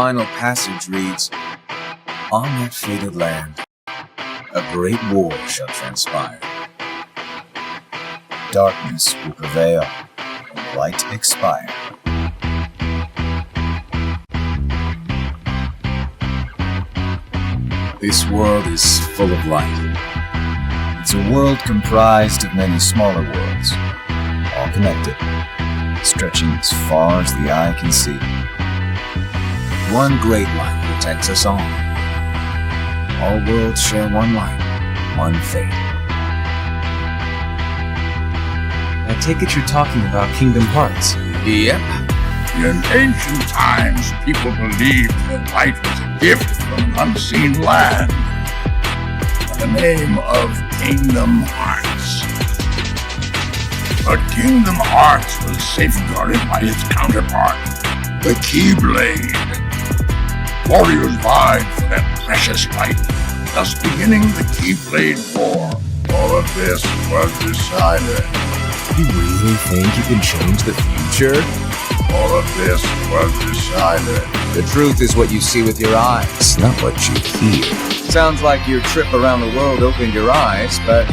final passage reads, "On that fated land, a great war shall transpire. Darkness will prevail, and light expire. This world is full of light. It's a world comprised of many smaller worlds, all connected, stretching as far as the eye can see. One great light protects us all. All worlds share one light, one fate." I take it you're talking about Kingdom Hearts. Yep. In ancient times, people believed that light was a gift from an unseen land. By the name of Kingdom Hearts. But Kingdom Hearts was safeguarded by its counterpart, the Keyblade. Warriors vied for that precious light, thus beginning the Keyblade War. All of this was decided. You really think you can change the future? All of this was decided. The truth is what you see with your eyes, not what you hear. Sounds like your trip around the world opened your eyes, but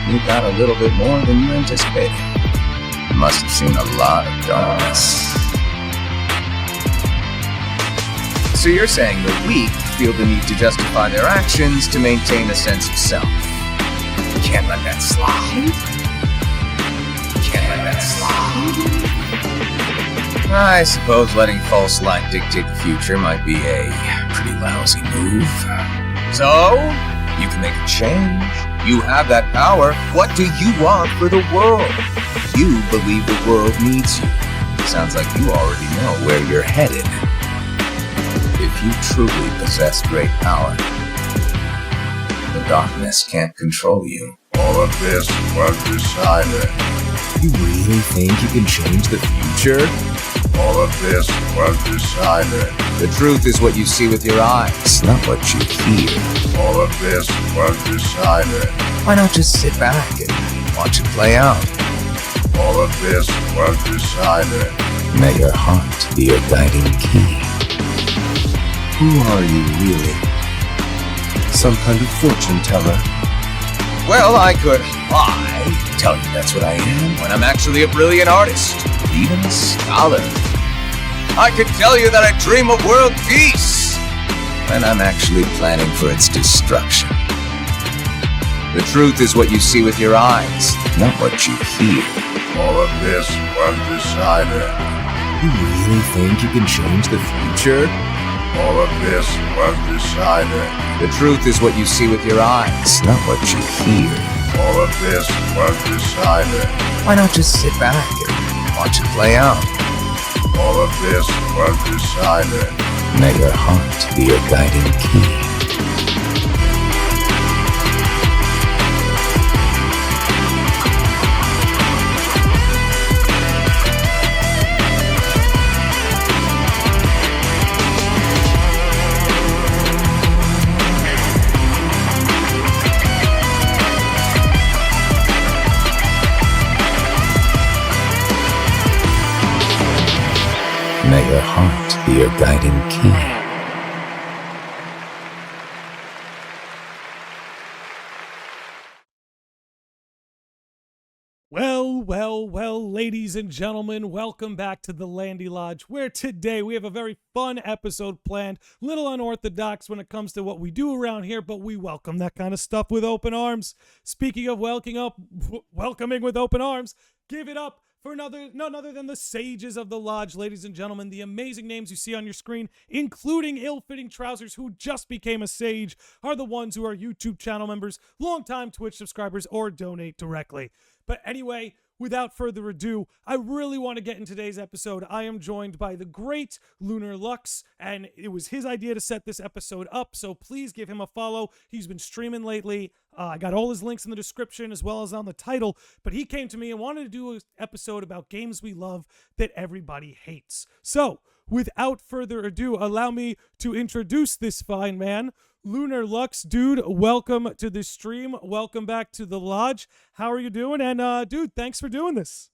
you got a little bit more than you anticipated. You must have seen a lot of darkness. So you're saying the weak feel the need to justify their actions to maintain a sense of self. You can't let that slide. I suppose letting false light dictate the future might be a pretty lousy move. So, you can make a change. You have that power. What do you want for the world? You believe the world needs you. Sounds like you already know where you're headed. If you truly possess great power, the darkness can't control you. All of this was decided. You really think you can change the future? All of this was decided. The truth is what you see with your eyes, not what you hear. All of this was decided. Why not just sit back and watch it play out? All of this was decided. May your heart be your guiding key. Who are you really? Some kind of fortune teller? Well, I could lie, tell you that's what I am, when I'm actually a brilliant artist, even a scholar. I could tell you that I dream of world peace, when I'm actually planning for its destruction. The truth is what you see with your eyes, not what you hear. All of this was decided. You really think you can change the future? All of this was decided. The truth is what you see with your eyes, not what you hear. All of this was decided. Why not just sit back and watch it play out? All of this was decided. May your heart be your guiding key. May your heart be your guiding key. Well, ladies and gentlemen, welcome back to the Landy Lodge, where today we have a very fun episode planned. Little unorthodox when it comes to what we do around here, but we welcome that kind of stuff with open arms. Speaking of welcoming with open arms, give it up for none other than the sages of the lodge, ladies and gentlemen, the amazing names you see on your screen, including ill-fitting trousers who just became a sage, are the ones who are YouTube channel members, longtime Twitch subscribers, or donate directly. But anyway, without further ado, I really want to get in today's episode. I am joined by the great Lunar Lux, and it was his idea to set this episode up, so please give him a follow. He's been streaming lately. I got all his links in the description as well as on the title, but he came to me and wanted to do an episode about games we love that everybody hates. So, without further ado, allow me to introduce this fine man, Lunar Lux. Dude, welcome to the stream. Welcome back to the lodge. How are you doing? And dude, thanks for doing this.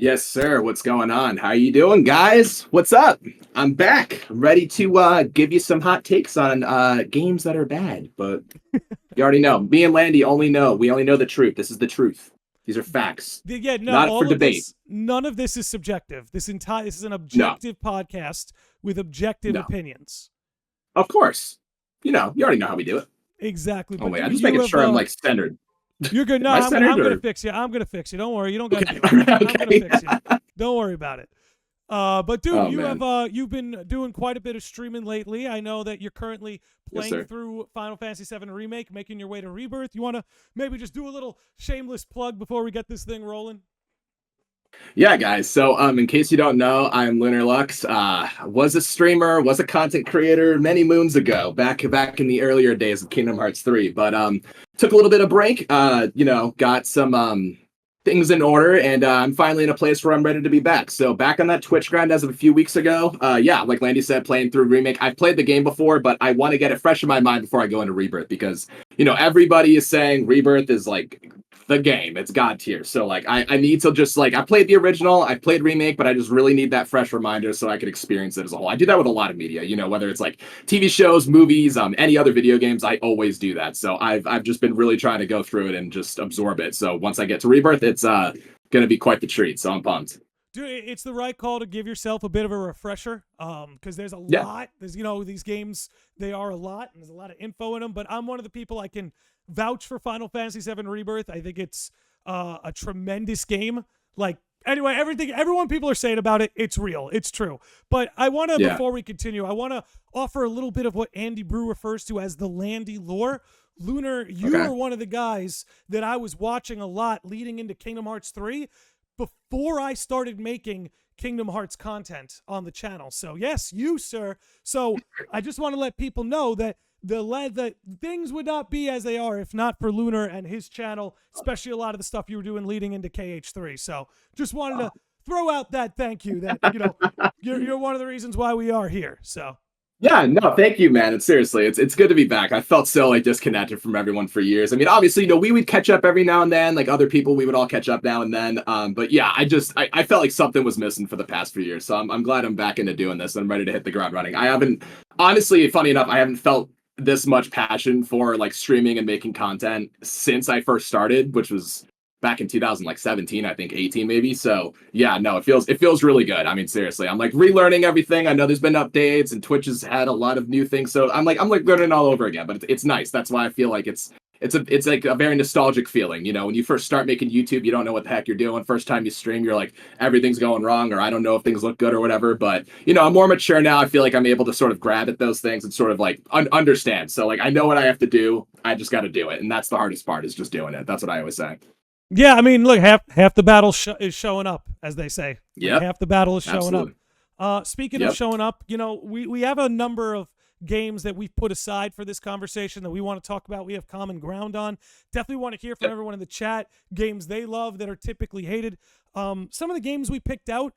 Yes, sir. What's going on? How you doing, guys? What's up? I'm back. I'm ready to give you some hot takes on games that are bad. But you already know. Me and Landy only know. We only know the truth. This is the truth. These are facts. Yeah, no, Not for all of debate. this, none of this is subjective. This is an No. objective podcast with objective No. opinions. Of course. You already know how we do it. Exactly. Oh, But wait. dude, I'm just you making have, sure I'm like centered. You're good. No, Am I I'm centered, gonna or- fix you. I'm gonna fix you. Don't worry. You don't got Okay. to do it. I'm Okay. gonna fix you. Don't worry about it. But dude, Oh, you man. have you've been doing quite a bit of streaming lately. I know that you're currently Yes, playing sir. through Final Fantasy VII Remake, making your way to Rebirth. You want to maybe just do a little shameless plug before we get this thing rolling? Yeah, guys. So, in case you don't know, I'm Lunar Lux. Was a streamer, was a content creator many moons ago, back in the earlier days of Kingdom Hearts 3. But took a little bit of break. Got some things in order, and I'm finally in a place where I'm ready to be back. So back on that Twitch grind as of a few weeks ago. Yeah, like Landy said, playing through Remake. I've played the game before, but I want to get it fresh in my mind before I go into Rebirth because everybody is saying Rebirth is like the game. It's God tier. So like I need to just like I played the original, I played Remake, but I just really need that fresh reminder so I could experience it as a whole. I do that with a lot of media, whether it's like TV shows, movies, any other video games, I always do that. So I've just been really trying to go through it and just absorb it. So once I get to Rebirth, it's gonna be quite the treat. So I'm pumped. Dude, it's the right call to give yourself a bit of a refresher, because there's a Yeah. lot. There's these games, they are a lot, and there's a lot of info in them. But I'm one of the people I can vouch for Final Fantasy VII Rebirth. I think it's a tremendous game. Like anyway, everyone people are saying about it, it's real, it's true. But I want to before we continue, I want to offer a little bit of what Andy Brew refers to as the Landy lore. Lunar, you Okay. are one of the guys that I was watching a lot leading into Kingdom Hearts 3. Before I started making Kingdom Hearts content on the channel. So yes, you, sir. So I just want to let people know that that things would not be as they are if not for Lunar and his channel, especially a lot of the stuff you were doing leading into KH3. So just wanted to throw out that thank you that, you're one of the reasons why we are here. So Yeah, no, thank you, man. And seriously, it's good to be back. I felt so like disconnected from everyone for years. I mean, obviously, we would catch up every now and then, like other people, we would all catch up now and then. But yeah, I felt like something was missing for the past few years. So I'm glad I'm back into doing this. I'm ready to hit the ground running. I haven't, honestly, funny enough, I haven't felt this much passion for like streaming and making content since I first started, which was back in 2017, I think 18 maybe. So yeah, no, it feels really good. I mean, seriously, I'm like relearning everything. I know there's been updates and Twitch has had a lot of new things. So I'm like learning all over again, but it's nice. That's why I feel like it's like a very nostalgic feeling. When you first start making YouTube, you don't know what the heck you're doing. First time you stream, you're like, everything's going wrong, or I don't know if things look good or whatever. But, I'm more mature now. I feel like I'm able to sort of grab at those things and sort of like understand. So like, I know what I have to do. I just got to do it. And that's the hardest part, is just doing it. That's what I always say. yeah, I mean, look, half the battle is showing up, as they say. Yeah, half the battle is showing absolutely. up. Speaking of showing up, we have a number of games that we've put aside for this conversation that we want to talk about. We have common ground on. Definitely want to hear from everyone in the chat. Games they love that are typically hated. Some of the games we picked out,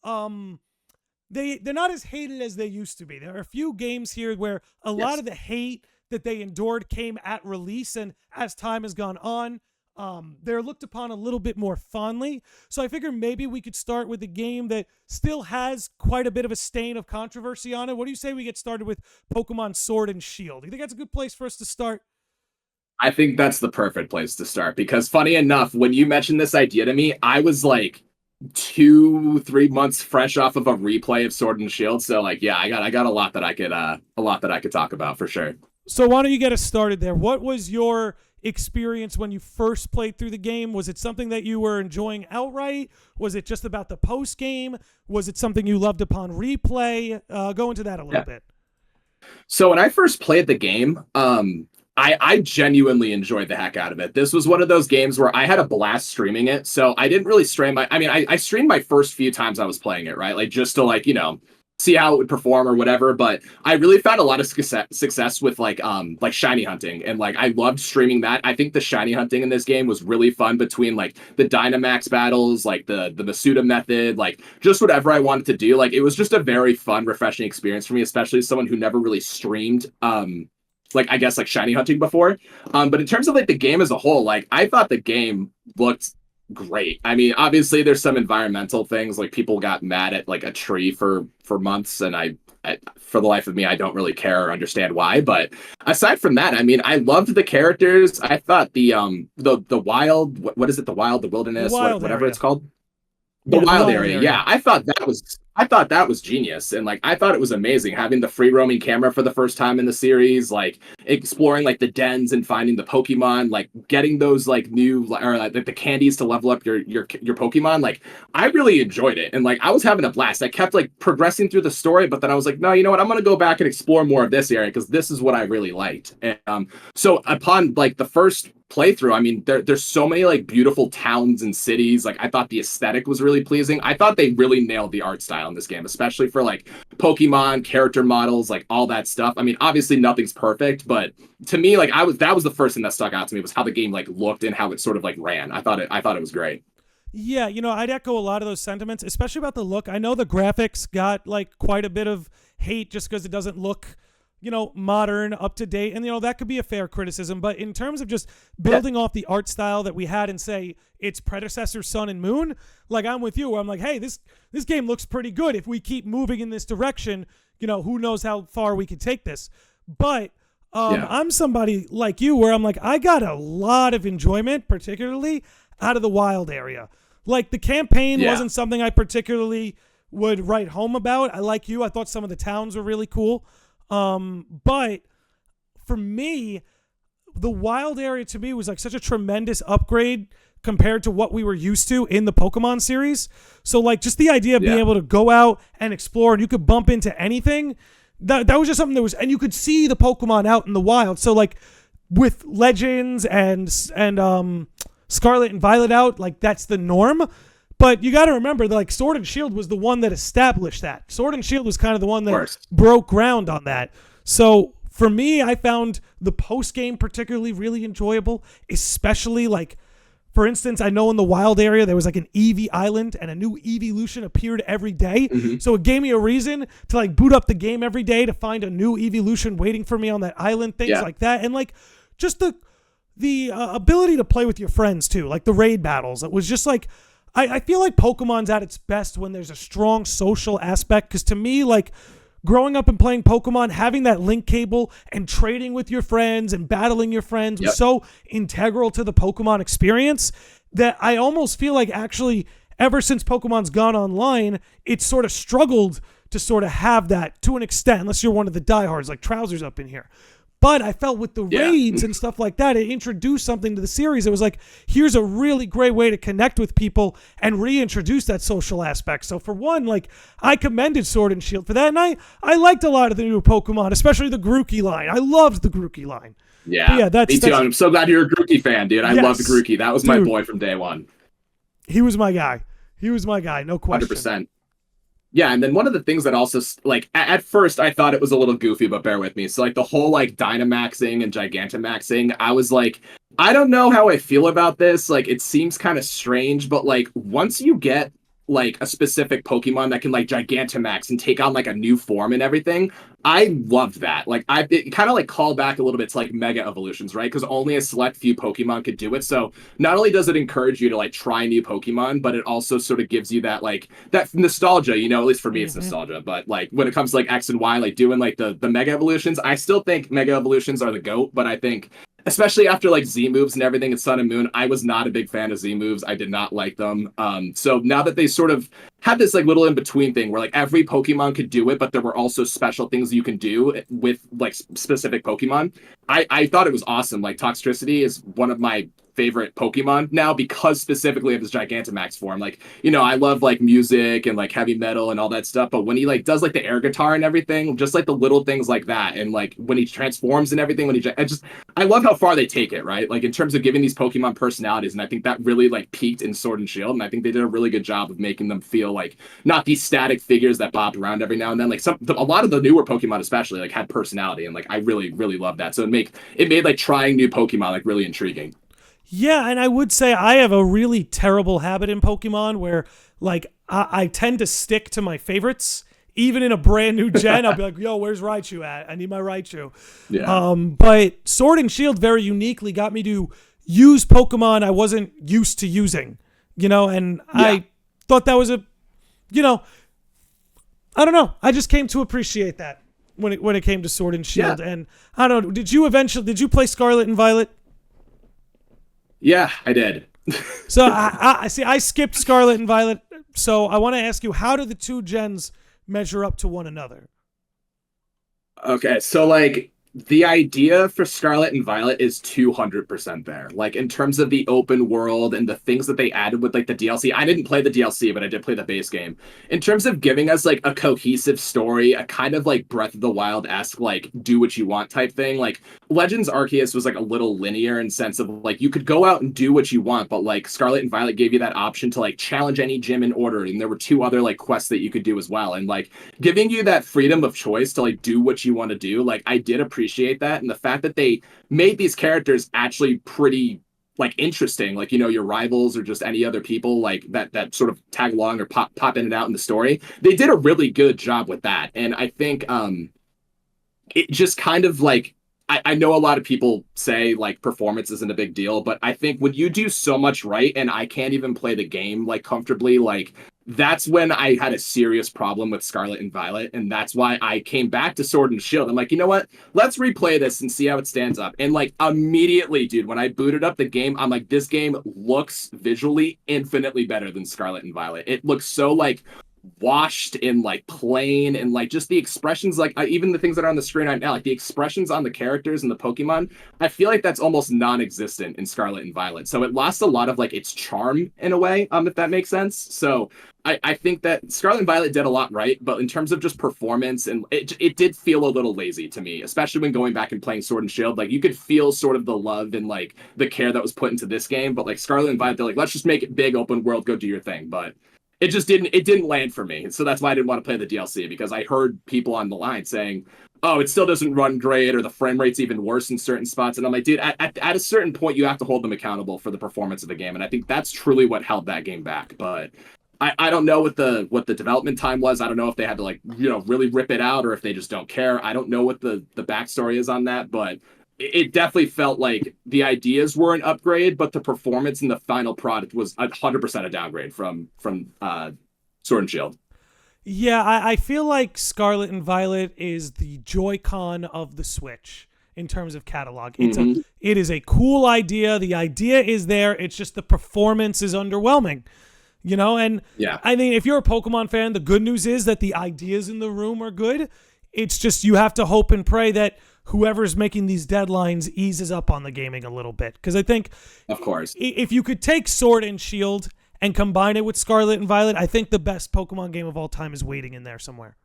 they're not as hated as they used to be. There are a few games here where a lot of the hate that they endured came at release, and as time has gone on, they're looked upon a little bit more fondly. So I figure maybe we could start with a game that still has quite a bit of a stain of controversy on it. What do you say we get started with Pokemon Sword and Shield? Do you think that's a good place for us to start? I think that's the perfect place to start, because funny enough, when you mentioned this idea to me, I was like 2-3 months fresh off of a replay of Sword and Shield. So like, yeah, I got a lot that I could talk about for sure. So why don't you get us started there? What was your experience when you first played through the game? Was it something that you were enjoying outright? Was it just about the post game? Was it something you loved upon replay? Go into that a little bit. So when I first played the game, I genuinely enjoyed the heck out of it. This was one of those games where I had a blast streaming it. So I didn't really stream I streamed my first few times I was playing it, right? Like just to like, see how it would perform or whatever. But I really found a lot of success with like shiny hunting, and like I loved streaming that. I think the shiny hunting in this game was really fun, between like the Dynamax battles, like the Masuda method, like just whatever I wanted to do. Like it was just a very fun, refreshing experience for me, especially as someone who never really streamed like I guess like shiny hunting before. But in terms of like the game as a whole, like I thought the game looked great. I mean, obviously there's some environmental things, like people got mad at like a tree for months, and for the life of me, I don't really care or understand why. But aside from that, I mean, I loved the characters. I thought the wild, what is it, the wilderness, whatever it's called. The wild area. Yeah, I thought that was genius, and like I thought it was amazing having the free roaming camera for the first time in the series, like exploring like the dens and finding the Pokemon, like getting those like new or like the candies to level up your Pokemon. Like I really enjoyed it, and like I was having a blast. I kept like progressing through the story, but then I was like, no, you know what? I'm gonna go back and explore more of this area because this is what I really liked. And so upon like the first playthrough, I mean, there's so many like beautiful towns and cities. Like I thought the aesthetic was really pleasing. I thought they really nailed the art style in this game, especially for like Pokemon character models, like all that stuff. I mean, obviously nothing's perfect, but to me, like that was the first thing that stuck out to me was how the game like looked and how it sort of like ran. I thought it was great. Yeah, I'd echo a lot of those sentiments, especially about the look. I know the graphics got like quite a bit of hate just because it doesn't look modern, up to date. And, that could be a fair criticism. But in terms of just building off the art style that we had in, say, its predecessor, Sun and Moon, like I'm with you where I'm like, hey, this game looks pretty good. If we keep moving in this direction, who knows how far we could take this. But I'm somebody like you where I'm like, I got a lot of enjoyment, particularly out of the wild area. Like the campaign wasn't something I particularly would write home about. I like you. I thought some of the towns were really cool. But for me, the wild area to me was like such a tremendous upgrade compared to what we were used to in the Pokemon series. So like just the idea of being able to go out and explore and you could bump into anything, that was just something and you could see the Pokemon out in the wild. So like with Legends and Scarlet and Violet out, like that's the norm. But you got to remember that like Sword and Shield was the one that established that. Sword and Shield was kind of the one that broke ground on that. So for me, I found the post game particularly really enjoyable, especially like, for instance, I know in the wild area there was like an Eevee Island and a new evolution appeared every day. Mm-hmm. So it gave me a reason to like boot up the game every day to find a new evolution waiting for me on that island, things like that. And like just the ability to play with your friends too, like the raid battles. It was just like, I feel like Pokemon's at its best when there's a strong social aspect, because to me, like, growing up and playing Pokemon, having that link cable and trading with your friends and battling your friends was so integral to the Pokemon experience that I almost feel like actually ever since Pokemon's gone online, it's sort of struggled to sort of have that to an extent, unless you're one of the diehards like Trousers up in here. But I felt with the raids and stuff like that, it introduced something to the series. It was like, here's a really great way to connect with people and reintroduce that social aspect. So for one, like I commended Sword and Shield for that. And I liked a lot of the new Pokemon, especially the Grookey line. I loved the Grookey line. Yeah, me too. I'm so glad you're a Grookey fan, dude. I loved Grookey. That was my boy from day one. He was my guy. No question. 100%. Yeah, and then one of the things that also, like, at first I thought it was a little goofy, but bear with me. So, like, the whole, like, Dynamaxing and Gigantamaxing, I was like, I don't know how I feel about this. Like, it seems kind of strange, but, like, once you get, like, a specific Pokemon that can, like, Gigantamax and take on, like, a new form and everything, I loved that. Like, it kind of, like, called back a little bit to, like, Mega Evolutions, right? Because only a select few Pokemon could do it. So, not only does it encourage you to, like, try new Pokemon, but it also sort of gives you that, like, that nostalgia, at least for me, it's nostalgia. But, like, when it comes to, like, X and Y, like, doing, like, the Mega Evolutions, I still think Mega Evolutions are the GOAT, but I think especially after like Z moves and everything in Sun and Moon, I was not a big fan of Z moves. I did not like them. So now that they sort of had this like little in between thing where like every Pokemon could do it, but there were also special things you can do with like specific Pokemon, I thought it was awesome. Like Toxtricity is one of my favorite Pokemon now because specifically of his Gigantamax form. Like, I love like music and like heavy metal and all that stuff, but when he like does like the air guitar and everything, just like the little things like that, and like when he transforms and everything, I love how far they take it, right? Like in terms of giving these Pokemon personalities, and I think that really like peaked in Sword and Shield, and I think they did a really good job of making them feel like not these static figures that bopped around every now and then. Like a lot of the newer Pokemon especially like had personality, and like I really, really love that. So it made like trying new Pokemon like really intriguing. Yeah, and I would say I have a really terrible habit in Pokemon where, like, I tend to stick to my favorites. Even in a brand new gen, I'll be like, yo, where's Raichu at? I need my Raichu. Yeah. But Sword and Shield very uniquely got me to use Pokemon I wasn't used to using. And I thought that was I don't know. I just came to appreciate that when it came to Sword and Shield. Yeah. And I don't know, did you play Scarlet and Violet? Yeah, I did. So I see. I skipped Scarlet and Violet. So I want to ask you, how do the two gens measure up to one another? Okay, so like the idea for Scarlet and Violet is 200% there. Like in terms of the open world and the things that they added with like the DLC. I didn't play the DLC, but I did play the base game. In terms of giving us like a cohesive story, a kind of like Breath of the Wild-esque like do what you want type thing. Like Legends Arceus was like a little linear in sense of like you could go out and do what you want, but like Scarlet and Violet gave you that option to like challenge any gym in order, and there were two other like quests that you could do as well. And like giving you that freedom of choice to like do what you want to do, like I did appreciate that. And the fact that they made these characters actually pretty like interesting, like your rivals or just any other people like that sort of tag along or pop in and out in the story, they did a really good job with that. And I think it just kind of like I know a lot of people say like performance isn't a big deal, but I think when you do so much right and I can't even play the game like comfortably, like that's when I had a serious problem with Scarlet and Violet. And that's why I came back to Sword and Shield. I'm like, you know what? Let's replay this and see how it stands up. And like immediately, dude, when I booted up the game, I'm like, this game looks visually infinitely better than Scarlet and Violet. It looks so like washed and like plain, and like just the expressions, like even the things that are on the screen right now, like the expressions on the characters and the Pokemon, I feel like that's almost non-existent in Scarlet and Violet. So it lost a lot of like its charm in a way, if that makes sense. So I think that Scarlet and Violet did a lot right, but in terms of just performance, and it did feel a little lazy to me, especially when going back and playing Sword and Shield. Like you could feel sort of the love and like the care that was put into this game, but like Scarlet and Violet, they're like, let's just make it big, open world, go do your thing. But it just didn't land for me. So that's why I didn't want to play the DLC, because I heard people on the line saying, oh, it still doesn't run great, or the frame rate's even worse in certain spots. And I'm like, dude, at a certain point, you have to hold them accountable for the performance of the game. And I think that's truly what held that game back. But I don't know what the development time was. I don't know if they had to like, really rip it out, or if they just don't care. I don't know what the backstory is on that, but it definitely felt like the ideas were an upgrade, but the performance in the final product was 100% a downgrade from Sword and Shield. Yeah, I feel like Scarlet and Violet is the Joy-Con of the Switch in terms of catalog. It is a cool idea. The idea is there. It's just the performance is underwhelming. And yeah. I mean, if you're a Pokemon fan, the good news is that the ideas in the room are good. It's just you have to hope and pray that whoever's making these deadlines eases up on the gaming a little bit. Because I think, of course, if you could take Sword and Shield and combine it with Scarlet and Violet, I think the best Pokemon game of all time is waiting in there somewhere.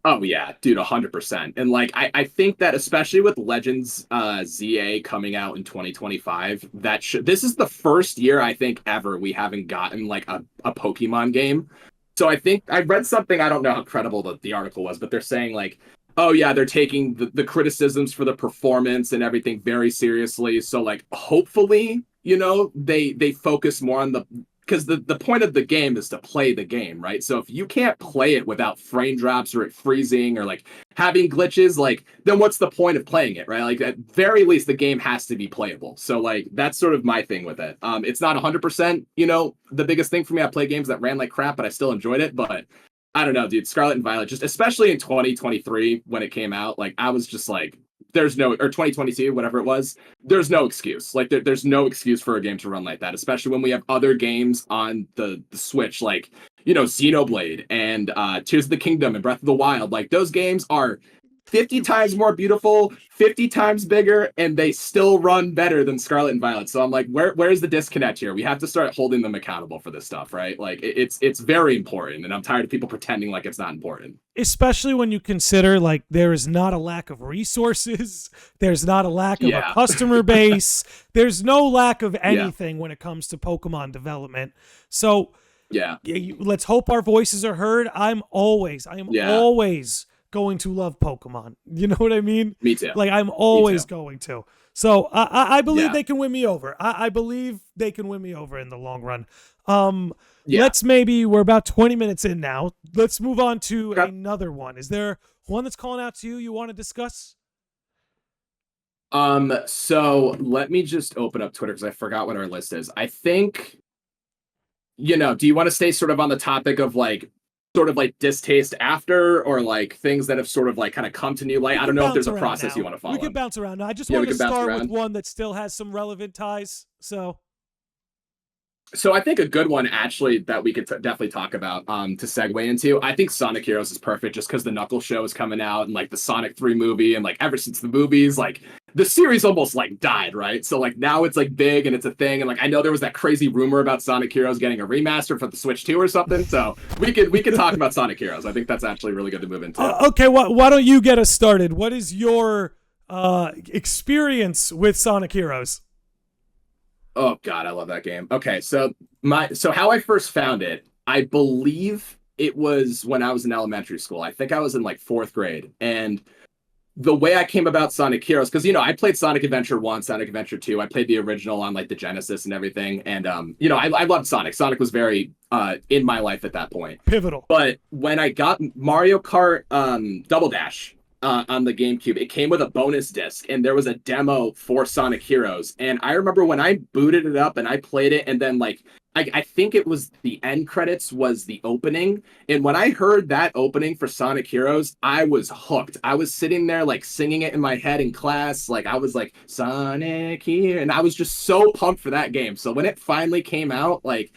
Oh yeah, dude, 100%. And like I think that especially with Legends ZA coming out in 2025, this is the first year I think ever we haven't gotten like a Pokemon game. So I think I read something, I don't know how credible the article was, but they're saying like, oh yeah, they're taking the criticisms for the performance and everything very seriously. So like hopefully, they focus more on because the point of the game is to play the game, right? So if you can't play it without frame drops or it freezing or like having glitches, like then what's the point of playing it, right? Like at very least the game has to be playable. So like that's sort of my thing with it. It's not 100%, the biggest thing for me. I play games that ran like crap, but I still enjoyed it. But I don't know, dude, Scarlet and Violet, just especially in 2023 when it came out, like I was just like, or 2022, whatever it was, there's no excuse. Like there's no excuse for a game to run like that, especially when we have other games on the Switch, like, Xenoblade and Tears of the Kingdom and Breath of the Wild. Like those games are 50 times more beautiful, 50 times bigger, and they still run better than Scarlet and Violet. So I'm like, where's the disconnect here? We have to start holding them accountable for this stuff, right? Like it's very important, and I'm tired of people pretending like it's not important. Especially when you consider like there is not a lack of resources, there's not a lack of a customer base, there's no lack of anything when it comes to Pokemon development. So let's hope our voices are heard. I am always going to love Pokemon. You know what I mean? Me too. Like I'm always going to. So I believe they can win me over. I believe they can win me over in the long run. We're about 20 minutes in now. Let's move on to another one. Is there one that's calling out to you want to discuss? So let me just open up Twitter because I forgot what our list is. I think do you want to stay sort of on the topic of like sort of like distaste after, or like things that have sort of like kind of come to new light? I don't know if there's a process you want to follow. We can bounce around now. I just Yeah, wanted to we can bounce start with around. one that still has some relevant ties. So I think a good one actually that we could definitely talk about to segue into, I think Sonic Heroes is perfect just because the Knuckles show is coming out, and like the Sonic 3 movie, and like ever since the movies, like the series almost like died, right? So like now it's like big and it's a thing, and like I know there was that crazy rumor about Sonic Heroes getting a remaster for the Switch 2 or something. So we could talk about Sonic Heroes. I think that's actually really good to move into. Okay, why don't you get us started? What is your experience with Sonic Heroes? Oh God, I love that game. Okay, so how I first found it, I believe it was when I was in elementary school. I think I was in like 4th grade. And the way I came about Sonic Heroes, because I played Sonic Adventure 1, Sonic Adventure 2. I played the original on like the Genesis and everything. And I loved Sonic. Sonic was very in my life at that point. Pivotal. But when I got Mario Kart Double Dash on the GameCube, it came with a bonus disc, and there was a demo for Sonic Heroes. And I remember when I booted it up and I played it, and then like I think it was the end credits was the opening. And when I heard that opening for Sonic Heroes, I was hooked. I was sitting there like singing it in my head in class. Like I was like, Sonic here. And I was just so pumped for that game. So when it finally came out, like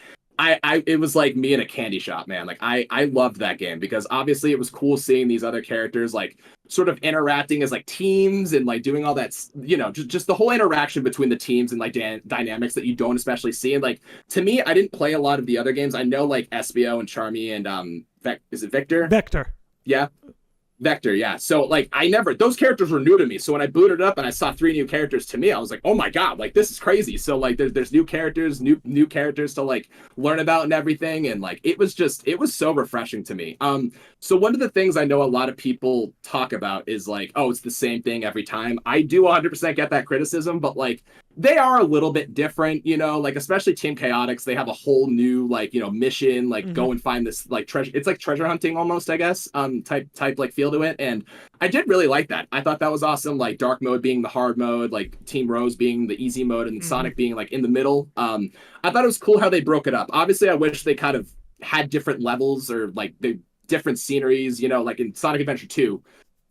it was like me in a candy shop, man. Like I loved that game because obviously it was cool seeing these other characters like sort of interacting as like teams and like doing all that, just the whole interaction between the teams and like dynamics that you don't especially see. And like to me, I didn't play a lot of the other games. I know like Espio and Charmy and is it Victor? Vector. Yeah. Vector, yeah. So like those characters were new to me. So when I booted up and I saw 3 new characters, to me I was like, oh my God, like this is crazy. So like there's new characters, new characters to like learn about and everything. And like it was so refreshing to me. So one of the things I know a lot of people talk about is like, oh, it's the same thing every time. I do 100% get that criticism, but like they are a little bit different, like especially Team Chaotix, they have a whole new like, mission, like go and find this like treasure. It's like treasure hunting almost, I guess, type like feel to it. And I did really like that. I thought that was awesome. Like dark mode being the hard mode, like Team Rose being the easy mode, and Sonic being like in the middle. I thought it was cool how they broke it up. Obviously, I wish they kind of had different levels or like the different sceneries, like in Sonic Adventure 2.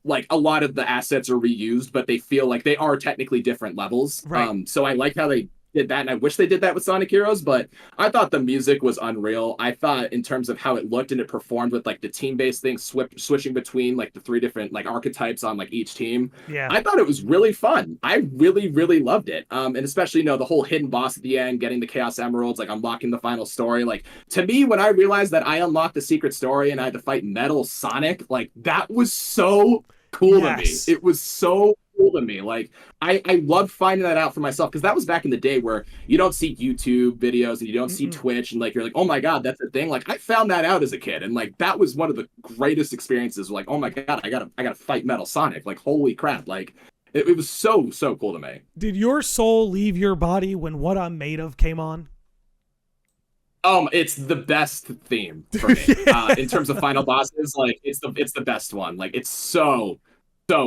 Like a lot of the assets are reused, but they feel like they are technically different levels. Right. So I like how they did that, and I wish they did that with Sonic Heroes, but I thought the music was unreal. I thought in terms of how it looked and it performed with like the team-based thing, switching between like the 3 different like archetypes on like each team. Yeah. I thought it was really fun. I really, really loved it. And especially, the whole hidden boss at the end, getting the Chaos Emeralds, like unlocking the final story. Like to me, when I realized that I unlocked the secret story and I had to fight Metal Sonic, like that was so cool to me. It was so cool to me. Like I loved finding that out for myself, because that was back in the day where you don't see YouTube videos and you don't see Twitch, and like you're like, oh my God, that's a thing. Like I found that out as a kid, and like that was one of the greatest experiences. Like, oh my God, I gotta fight Metal Sonic. Like holy crap. Like it was so cool to me. Did your soul leave your body when What I'm Made Of came on? It's the best theme for me. In terms of final bosses, like it's the best one. Like it's so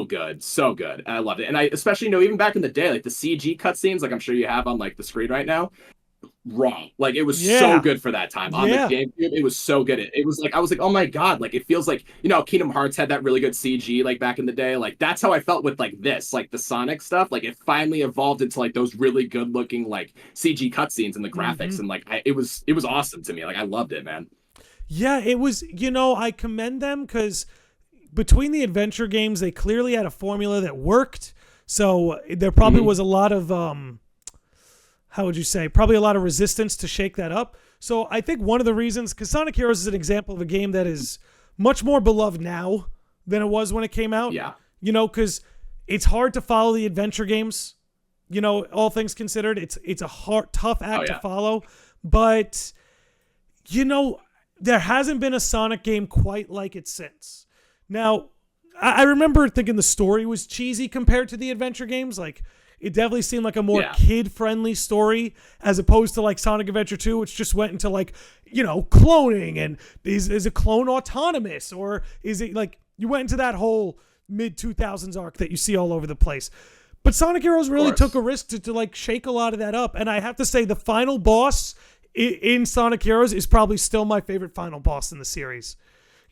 good, so good. And I loved it. And I especially even back in the day, like the CG cutscenes, like I'm sure you have on like the screen right now, raw. Like it was so good for that time on the GameCube. It was so good. It was like I was like, oh my God, like it feels like Kingdom Hearts had that really good CG like back in the day. Like that's how I felt with like this, like the Sonic stuff. Like it finally evolved into like those really good looking like CG cutscenes and the graphics, and like it was awesome to me. Like I loved it, man. Yeah, it was. I commend them because between the adventure games, they clearly had a formula that worked. So there probably was a lot of how would you say? Probably a lot of resistance to shake that up. So I think one of the reasons, because Sonic Heroes is an example of a game that is much more beloved now than it was when it came out. Yeah. Because it's hard to follow the adventure games. All things considered, it's a tough act to follow. But, there hasn't been a Sonic game quite like it since. Now, I remember thinking the story was cheesy compared to the adventure games. Like, it definitely seemed like a more kid-friendly story as opposed to like Sonic Adventure 2, which just went into like, cloning, and is a clone autonomous, or is it like you went into that whole mid-2000s arc that you see all over the place. But Sonic Heroes really took a risk to like shake a lot of that up. And I have to say the final boss in Sonic Heroes is probably still my favorite final boss in the series.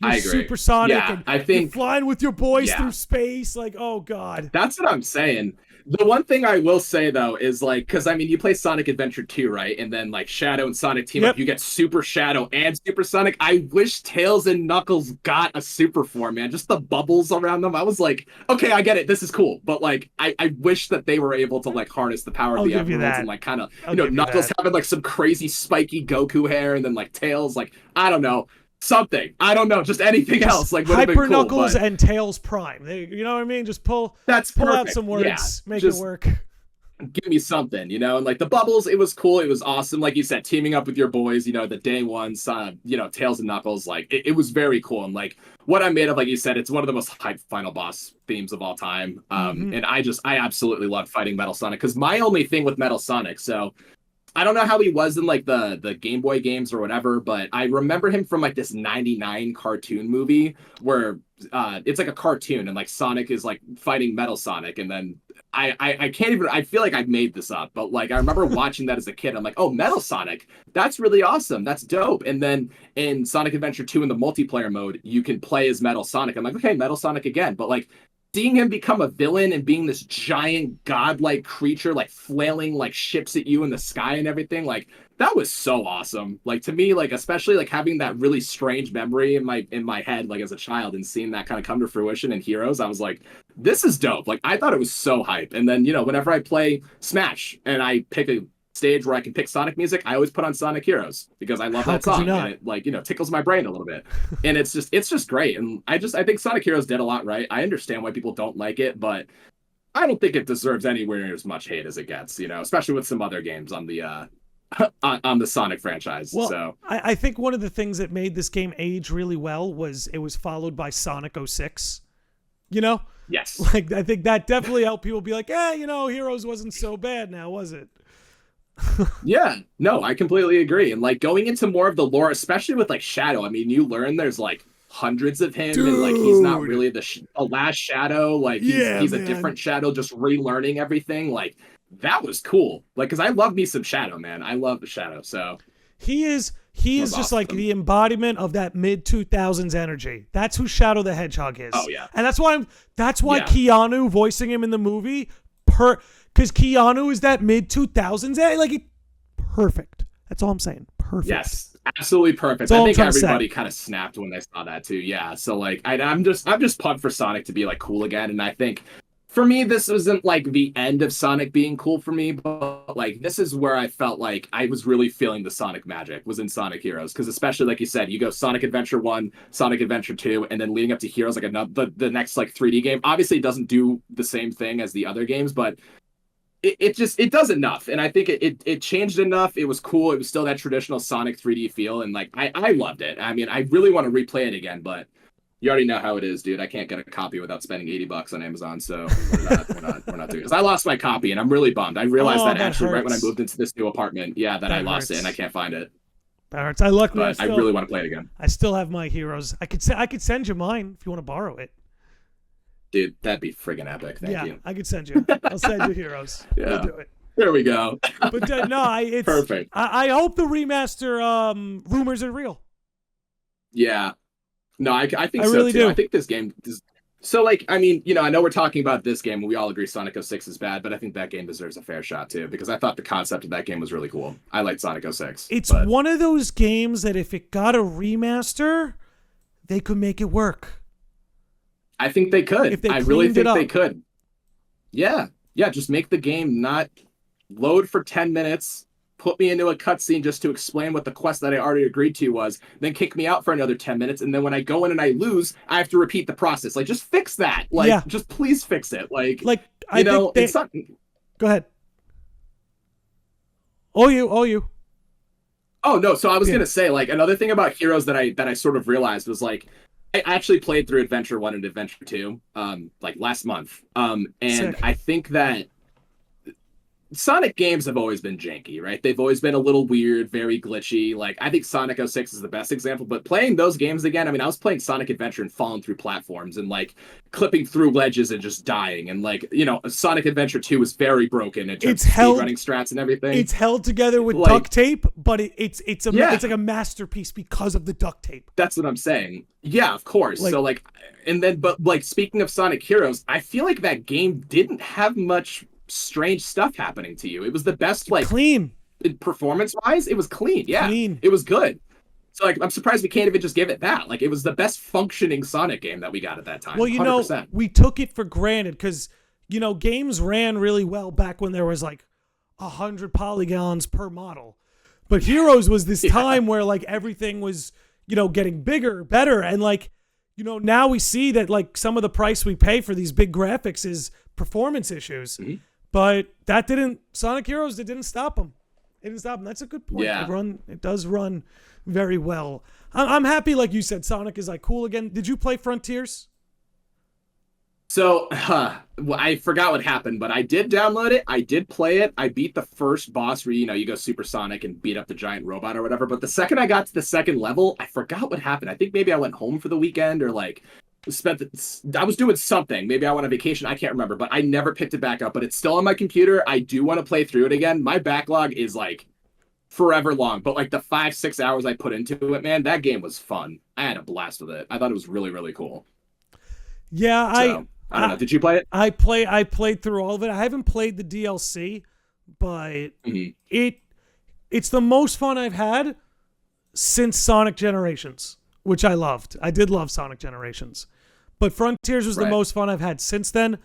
You're I agree. supersonic, Yeah, and I think you're flying with your boys yeah. through space. Like, oh god. That's what I'm saying. The one thing I will say though is like, because I mean, you play Sonic Adventure 2, right? And then like Shadow and Sonic team up, you get Super Shadow and Super Sonic. I wish Tails and Knuckles got a super form, man. Just the bubbles around them. I was like, okay, I get it. This is cool. But like, I wish that they were able to like harness the power of the emeralds and like kind of, Knuckles having like some crazy spiky Goku hair, and then like Tails, like, I don't know. Something. I don't know. Just anything else. Like, Hyper cool, Knuckles but and Tails Prime. You know what I mean? Just pull out some words, yeah, make it work. Give me something, and like the bubbles, it was cool. It was awesome. Like you said, teaming up with your boys, the day one, Tails and Knuckles, like it was very cool. And like what I made of, like you said, it's one of the most hyped final boss themes of all time. And I absolutely love fighting Metal Sonic, because my only thing with Metal Sonic, so I don't know how he was in like the Game Boy games or whatever, but I remember him from like this 99 cartoon movie where it's like a cartoon and like Sonic is like fighting Metal Sonic, and then I can't even, I feel like I made this up, but like I remember watching that as a kid. I'm like, oh, Metal Sonic, that's really awesome, that's dope. And then in Sonic Adventure 2 in the multiplayer mode, you can play as Metal Sonic. I'm like, okay, Metal Sonic again. But like seeing him become a villain and being this giant godlike creature, like flailing like ships at you in the sky and everything, like that was so awesome. Like to me, like especially like having that really strange memory in my head, like as a child, and seeing that kind of come to fruition in Heroes, I was like, this is dope. Like I thought it was so hype. And then whenever I play Smash and I pick a stage where I can pick Sonic music, I always put on Sonic Heroes because I love that song, and it like tickles my brain a little bit, and it's just great. And I think Sonic Heroes did a lot right. I understand why people don't like it, but I don't think it deserves anywhere near as much hate as it gets, especially with some other games on the on the Sonic franchise. Well, so I think one of the things that made this game age really well was it was followed by Sonic 06. Yes, like I think that definitely helped people be like, Heroes wasn't so bad now, was it? Yeah, no, I completely agree. And like going into more of the lore, especially with like Shadow, I mean, you learn there's like hundreds of him, and like he's not really the last Shadow, like he's a different Shadow, just relearning everything. Like that was cool, like because I love me some Shadow, man. I love the Shadow. So he is just awesome. Like the embodiment of that mid 2000s energy. That's who Shadow the Hedgehog is. Oh yeah, and that's why Keanu voicing him in the movie because Keanu is that mid 2000s, like perfect. That's all I'm saying. Perfect. Yes, absolutely perfect. I think everybody kind of snapped when they saw that too. Yeah. So like, I'm just pumped for Sonic to be like cool again. And I think for me, this wasn't like the end of Sonic being cool for me, but like this is where I felt like I was really feeling the Sonic magic was in Sonic Heroes, because especially like you said, you go Sonic Adventure 1, Sonic Adventure 2, and then leading up to Heroes, like the next like 3D game. Obviously, it doesn't do the same thing as the other games, but it does enough, and I think it changed enough. It was cool. It was still that traditional Sonic 3D feel, and like I loved it. I mean, I really want to replay it again, but you already know how it is, dude. I can't get a copy without spending $80 on Amazon, so we're not doing it. Because I lost my copy, and I'm really bummed. I realized that actually hurts. Right when I moved into this new apartment, that I lost it, and I can't find it. That hurts. I really want to play it again. I still have my Heroes. I could send you mine if you want to borrow it. Dude, that'd be friggin' epic. Thank you. I could send you. I'll send you Heroes. Yeah. We'll do it. There we go. But no, it's perfect. I hope the remaster rumors are real. Yeah. No, I think I so really too. do. I think this game is... So like, I mean, I know we're talking about this game and we all agree Sonic 06 is bad, but I think that game deserves a fair shot too, because I thought the concept of that game was really cool. I liked Sonic 06. It's one of those games that if it got a remaster, they could make it work. I think they could. I really think they could. Yeah. Yeah, just make the game not load for 10 minutes, put me into a cutscene just to explain what the quest that I already agreed to was, then kick me out for another 10 minutes, and then when I go in and I lose, I have to repeat the process. Like, just fix that. Like, just please fix it. Like I think it's not... Go ahead. Oh, you. Oh, no, so I was going to say, like, another thing about Heroes that I sort of realized was, like, I actually played through Adventure 1 and Adventure 2, like, last month. And Sick. I think that Sonic games have always been janky, right? They've always been a little weird, very glitchy. Like, I think Sonic 06 is the best example, but playing those games again, I mean, I was playing Sonic Adventure and falling through platforms and like clipping through ledges and just dying. And like, Sonic Adventure 2 was very broken in terms of speedrunning strats and everything. It's held together with duct tape, but it's like a masterpiece because of the duct tape. That's what I'm saying. Yeah, of course. But speaking of Sonic Heroes, I feel like that game didn't have much strange stuff happening to you. It was the best, like, clean performance wise. It was clean. Yeah, clean. It was good. So like, I'm surprised we can't even just give it that. Like, it was the best functioning Sonic game that we got at that time. Well, 100%. We took it for granted because games ran really well back when there was like 100 polygons per model. But Heroes was this time where like everything was getting bigger, better, and like now we see that like some of the price we pay for these big graphics is performance issues. Mm-hmm. But Sonic Heroes, it didn't stop them. It didn't stop them. That's a good point. Yeah. It does run very well. I'm happy, like you said, Sonic is like cool again. Did you play Frontiers? So, I forgot what happened, but I did download it. I did play it. I beat the first boss where, you go supersonic and beat up the giant robot or whatever. But the second I got to the second level, I forgot what happened. I think maybe I went home for the weekend or like I was doing something. Maybe I went on vacation. I can't remember, but I never picked it back up. But it's still on my computer. I do want to play through it again. My backlog is like forever long, but like the 5-6 hours I put into it, man, that game was fun. I had a blast with it. I thought it was really, really cool. Yeah, I don't know. Did you play it? I played through all of it. I haven't played the DLC, but it's the most fun I've had since Sonic Generations, which I loved. I did love Sonic Generations. But Frontiers was the most fun I've had since then.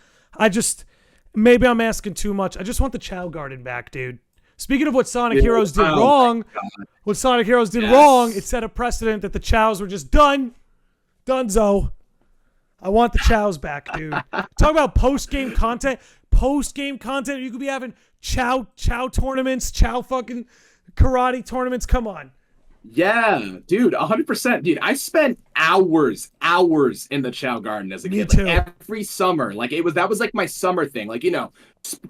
Maybe I'm asking too much. I just want the Chow Garden back, dude. Speaking of what Sonic Heroes did wrong, it set a precedent that the Chows were just done. Donezo. I want the Chows back, dude. Talk about post-game content. Post-game content. You could be having Chow tournaments, Chow fucking karate tournaments. Come on. Yeah, dude, 100%. Dude, I spent hours in the Chow Garden as a kid. Too. Like, every summer. Like, that was like my summer thing. Like,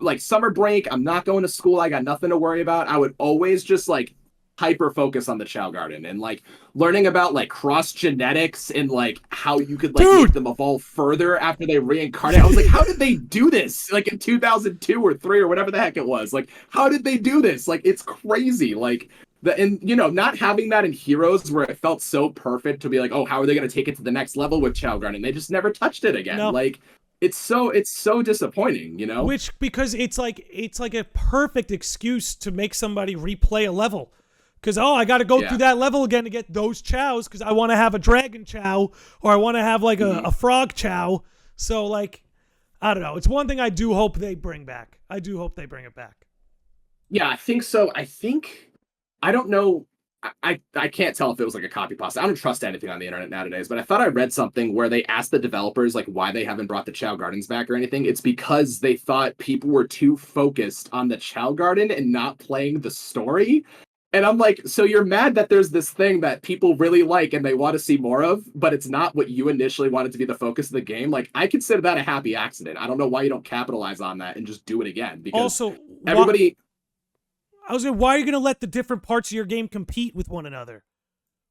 like summer break, I'm not going to school, I got nothing to worry about. I would always just like hyper focus on the Chow Garden and like learning about like cross genetics and like how you could like make them evolve further after they reincarnate. I was like, how did they do this? Like in 2002 or 3 or whatever the heck it was. Like, how did they do this? Like, it's crazy. Like, not having that in Heroes where it felt so perfect to be like, oh, how are they going to take it to the next level with Chow Garden? They just never touched it again. No. Like, it's so disappointing, Which, because it's like a perfect excuse to make somebody replay a level. Because, I got to go through that level again to get those Chows because I want to have a Dragon Chow or I want to have like a Frog Chow. So, like, I don't know. It's one thing I do hope they bring back. I do hope they bring it back. Yeah, I think so. I don't know. I can't tell if it was like a copy pasta. I don't trust anything on the internet nowadays, but I thought I read something where they asked the developers like why they haven't brought the Chow Gardens back or anything. It's because they thought people were too focused on the Chow Garden and not playing the story. And I'm like, so you're mad that there's this thing that people really like and they want to see more of, but it's not what you initially wanted to be the focus of the game. Like, I consider that a happy accident. I don't know why you don't capitalize on that and just do it again. Because also, everybody... why are you going to let the different parts of your game compete with one another?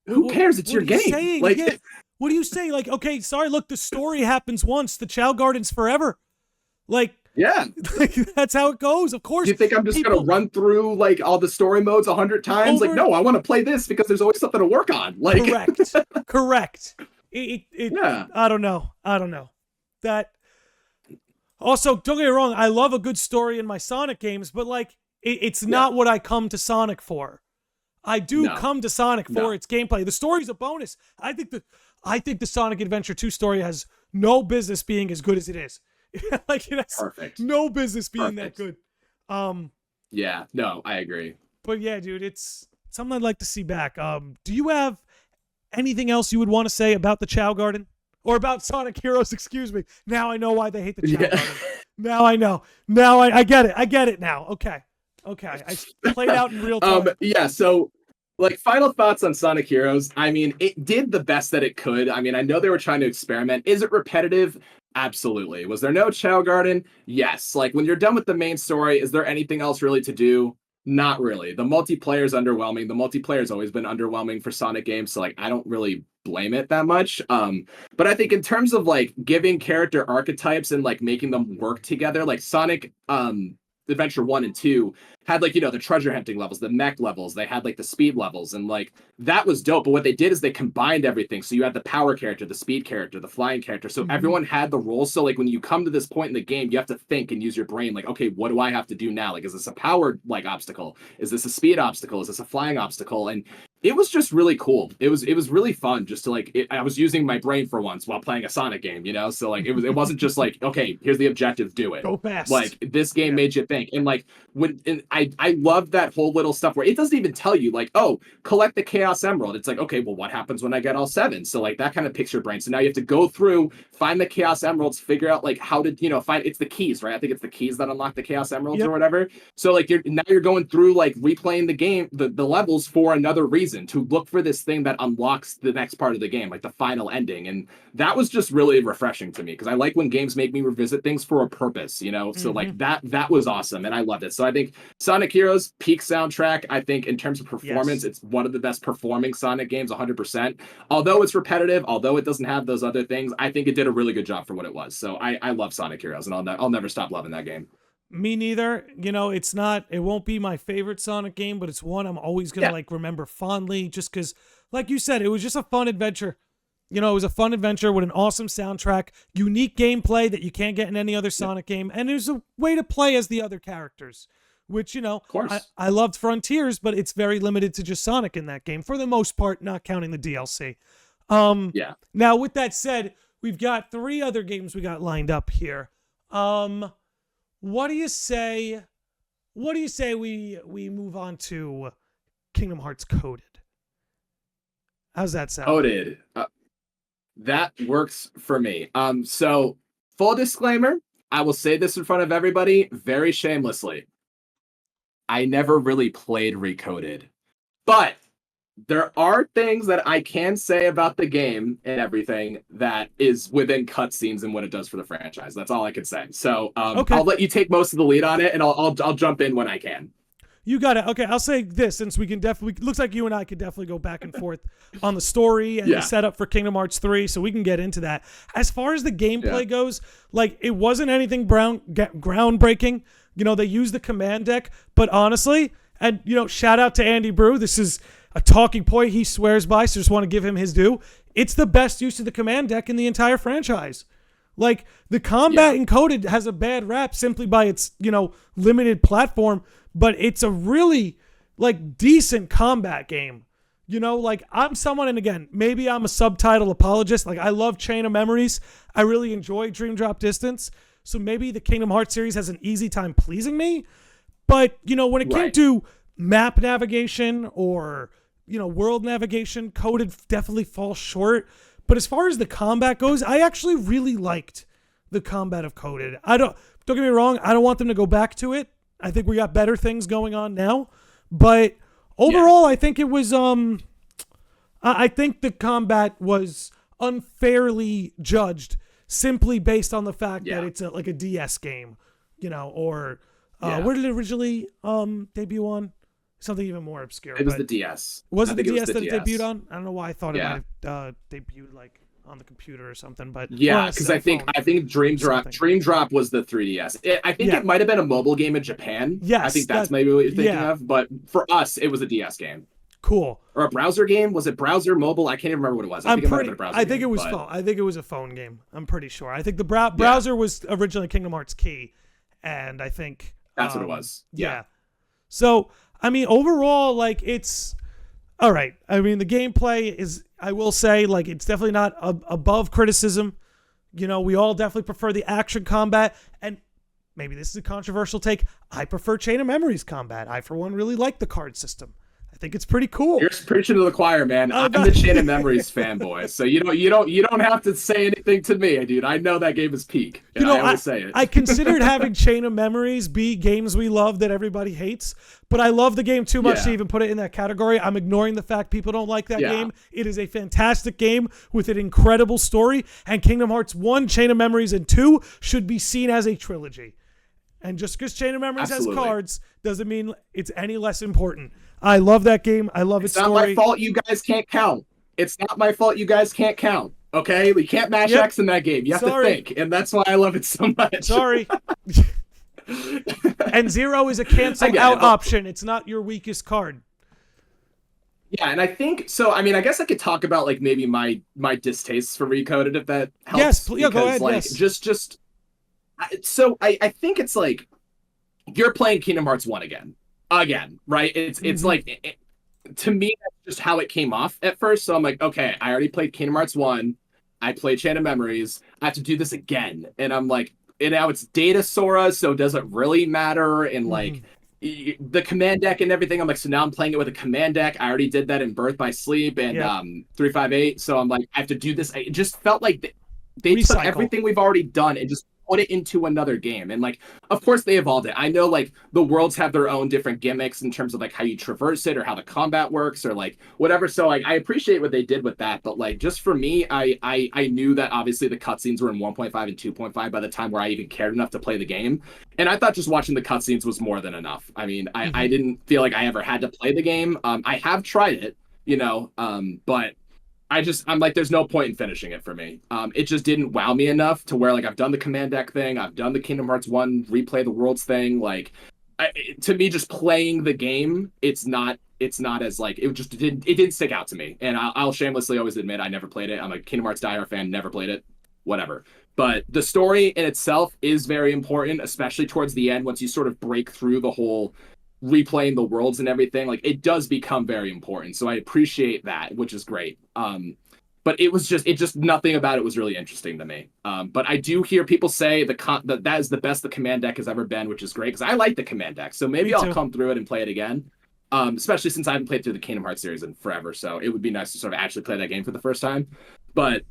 Who cares? It's your game. Like, what do you say? Like, okay, sorry, look, the story happens once. The Chow Garden's forever. Like, yeah, that's how it goes. Of course. Do you think I'm just going to run through like all the story modes 100 times? Like, no, I want to play this because there's always something to work on. Like, correct. Yeah. I don't know. That. Also, don't get me wrong. I love a good story in my Sonic games, but like, it's not what I come to Sonic for. I do come to Sonic for its gameplay. The story's a bonus. I think the Sonic Adventure 2 story has no business being as good as it is. Like, it has perfect. No business being that good. Yeah, no, I agree. But yeah, dude, it's something I'd like to see back. Do you have anything else you would want to say about the Chow Garden? Or about Sonic Heroes, excuse me. Now I know why they hate the Chow Garden. Now I know. Now I get it. I get it now. Okay. I played out in real time. Yeah, so Like, final thoughts on Sonic Heroes. I mean, it did the best that it could. I mean, I know they were trying to experiment. Is it repetitive? Absolutely. Was there no Chow Garden? Yes. Like, when you're done with the main story, is there anything else really to do? Not really. The multiplayer is underwhelming. The multiplayer has always been underwhelming for Sonic games, so like I don't really blame it that much. But I think in terms of like giving character archetypes and like making them work together, like Sonic Adventure 1 and 2 had like, the treasure hunting levels, the mech levels, they had like the speed levels, and like that was dope. But what they did is they combined everything. So you had the power character, the speed character, the flying character. So everyone had the roles. So like when you come to this point in the game, you have to think and use your brain. Like, okay, what do I have to do now? Like, is this a power like obstacle? Is this a speed obstacle? Is this a flying obstacle? And it was just really cool. It was really fun just to like I was using my brain for once while playing a Sonic game, So like it wasn't just like, okay, here's the objective, do it. Go fast. Like this game made you think. And like I love that whole little stuff where it doesn't even tell you like, oh, collect the Chaos Emerald. It's like, okay, well, what happens when I get all 7? So like that kind of picks your brain. So now you have to go through, find the Chaos Emeralds, figure out like how to, find it's the keys, right? I think it's the keys that unlock the Chaos Emeralds or whatever. So like you're going through like replaying the game, the levels for another reason, to look for this thing that unlocks the next part of the game, like the final ending. And that was just really refreshing to me because I like when games make me revisit things for a purpose, So like that was awesome and I loved it. So I think Sonic Heroes, peak soundtrack. I think in terms of performance, it's one of the best performing Sonic games, 100%. Although it's repetitive, although it doesn't have those other things, I think it did a really good job for what it was. So I love Sonic Heroes, and I'll never stop loving that game. Me neither. It won't be my favorite Sonic game, but it's one I'm always going to like remember fondly just because, like you said, it was just a fun adventure. It was a fun adventure with an awesome soundtrack, unique gameplay that you can't get in any other Sonic game, and it was a way to play as the other characters, which, of course. I loved Frontiers, but it's very limited to just Sonic in that game for the most part, not counting the DLC. Now, with that said, we've got 3 other games we got lined up here. What do you say we move on to Kingdom Hearts Coded? How's that sound? Coded. That works for me. So full disclaimer, I will say this in front of everybody very shamelessly. I never really played Recoded, but there are things that I can say about the game and everything that is within cutscenes and what it does for the franchise. That's all I can say. So I'll let you take most of the lead on it, and I'll jump in when I can. You got it. Okay, I'll say this, since we can definitely, looks like you and I could definitely go back and forth on the story and the setup for Kingdom Hearts 3, so we can get into that. As far as the gameplay goes, like, it wasn't anything groundbreaking. They used the command deck, but honestly, and, shout out to Andy Brew. This is a talking point he swears by, so just want to give him his due. It's the best use of the command deck in the entire franchise. Like, the combat encoded has a bad rap simply by its, limited platform, but it's a really, like, decent combat game. Like, I'm someone, and again, maybe I'm a subtitle apologist. Like, I love Chain of Memories. I really enjoy Dream Drop Distance. So maybe the Kingdom Hearts series has an easy time pleasing me. But, when it came to map navigation or, world navigation, Coded definitely falls short. But as far as the combat goes, I actually really liked the combat of Coded. Don't get me wrong, I don't want them to go back to it. I think we got better things going on now. But overall, I think it was I think the combat was unfairly judged simply based on the fact that it's like a DS game, or where did it originally debut on? Something even more obscure. It was the DS. Was it the DS that it debuted on? I don't know why I thought it might have debuted like on the computer or something, but because I think Dream Drop was the 3DS. I think it might have been a mobile game in Japan. Yes, I think that's maybe what you're thinking of. But for us, it was a DS game. Cool. Or a browser game? Was it browser, mobile? I can't even remember what it was. I think it might have been a browser. I think it was phone. I think it was a phone game. I'm pretty sure. I think the browser was originally Kingdom Hearts Key, and I think that's what it was. Yeah. So I mean, overall, like, it's all right. I mean, the gameplay is, I will say, like, it's definitely not above criticism. We all definitely prefer the action combat, and maybe this is a controversial take. I prefer Chain of Memories combat. I, for one, really like the card system. I I think it's pretty cool. You're preaching to the choir, man. I'm the Chain of Memories fanboy, so you don't have to say anything to me, dude. I know that game is peak. And I always say it. I considered having Chain of Memories be games we love that everybody hates, but I love the game too much to even put it in that category. I'm ignoring the fact people don't like that game. It is a fantastic game with an incredible story, and Kingdom Hearts 1, Chain of Memories, and 2 should be seen as a trilogy. And just because Chain of Memories has cards doesn't mean it's any less important. I love that game. I love its story. It's not my fault you guys can't count. It's not my fault you guys can't count. Okay? We can't mash X in that game. You have to think. And that's why I love it so much. Sorry. And 0 is a cancel out option. It's not your weakest card. Yeah, and I think so. I mean, I guess I could talk about like maybe my distastes for Recoded if that helps. Yes, please. Go ahead. Like, so I think it's like you're playing Kingdom Hearts 1 again, right? It's like to me that's just how it came off at first. So I'm like, okay, I already played Kingdom Hearts 1. I played Chain of Memories. I have to do this again, and I'm like, and now it's Data Sora, so does it really matter? And like the command deck and everything. I'm like, so now I'm playing it with a command deck. I already did that in Birth by Sleep and 358. So I'm like, I have to do this. It just felt like they took everything we've already done and just put it into another game. And like, of course they evolved it. I know like the worlds have their own different gimmicks in terms of like how you traverse it or how the combat works or like whatever. So like I appreciate what they did with that. But like just for me, I knew that obviously the cutscenes were in 1.5 and 2.5 by the time where I even cared enough to play the game. And I thought just watching the cutscenes was more than enough. I mean, I didn't feel like I ever had to play the game. I have tried it, but I'm like, there's no point in finishing it for me. It just didn't wow me enough to where like I've done the command deck thing, I've done the Kingdom Hearts 1 replay the worlds thing. Like, to me, just playing the game, it's not as like it didn't stick out to me. And I'll shamelessly always admit I never played it. I'm a Kingdom Hearts diehard fan, never played it, whatever. But the story in itself is very important, especially towards the end once you sort of break through the whole replaying the worlds and everything. Like it does become very important, so I appreciate that, which is great. But it just nothing about it was really interesting to me. But I do hear people say that is the best the command deck has ever been, which is great because I like the command deck. So maybe I'll come through it and play it again. Especially since I haven't played through the Kingdom Hearts series in forever, so it would be nice to sort of actually play that game for the first time. But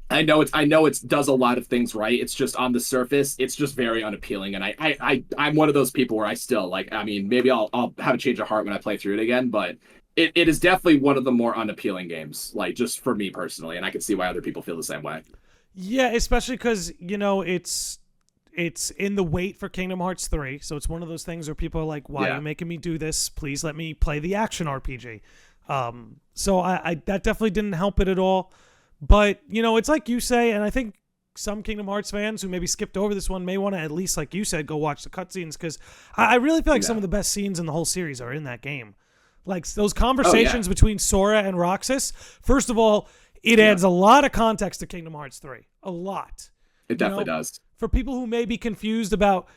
I know it does a lot of things right. It's just on the surface, it's just very unappealing. And I'm one of those people where I still like. I mean, maybe I'll have a change of heart when I play through it again, but it is definitely one of the more unappealing games, like just for me personally. And I can see why other people feel the same way. Yeah, especially because it's in the wait for Kingdom Hearts 3, so it's one of those things where people are like, "Why are you making me do this? Please let me play the action RPG." So I that definitely didn't help it at all. But, it's like you say, and I think some Kingdom Hearts fans who maybe skipped over this one may want to at least, like you said, go watch the cutscenes, because I really feel like some of the best scenes in the whole series are in that game. Like, those conversations between Sora and Roxas, first of all, it adds a lot of context to Kingdom Hearts 3. A lot. It definitely does. For people who may be confused about,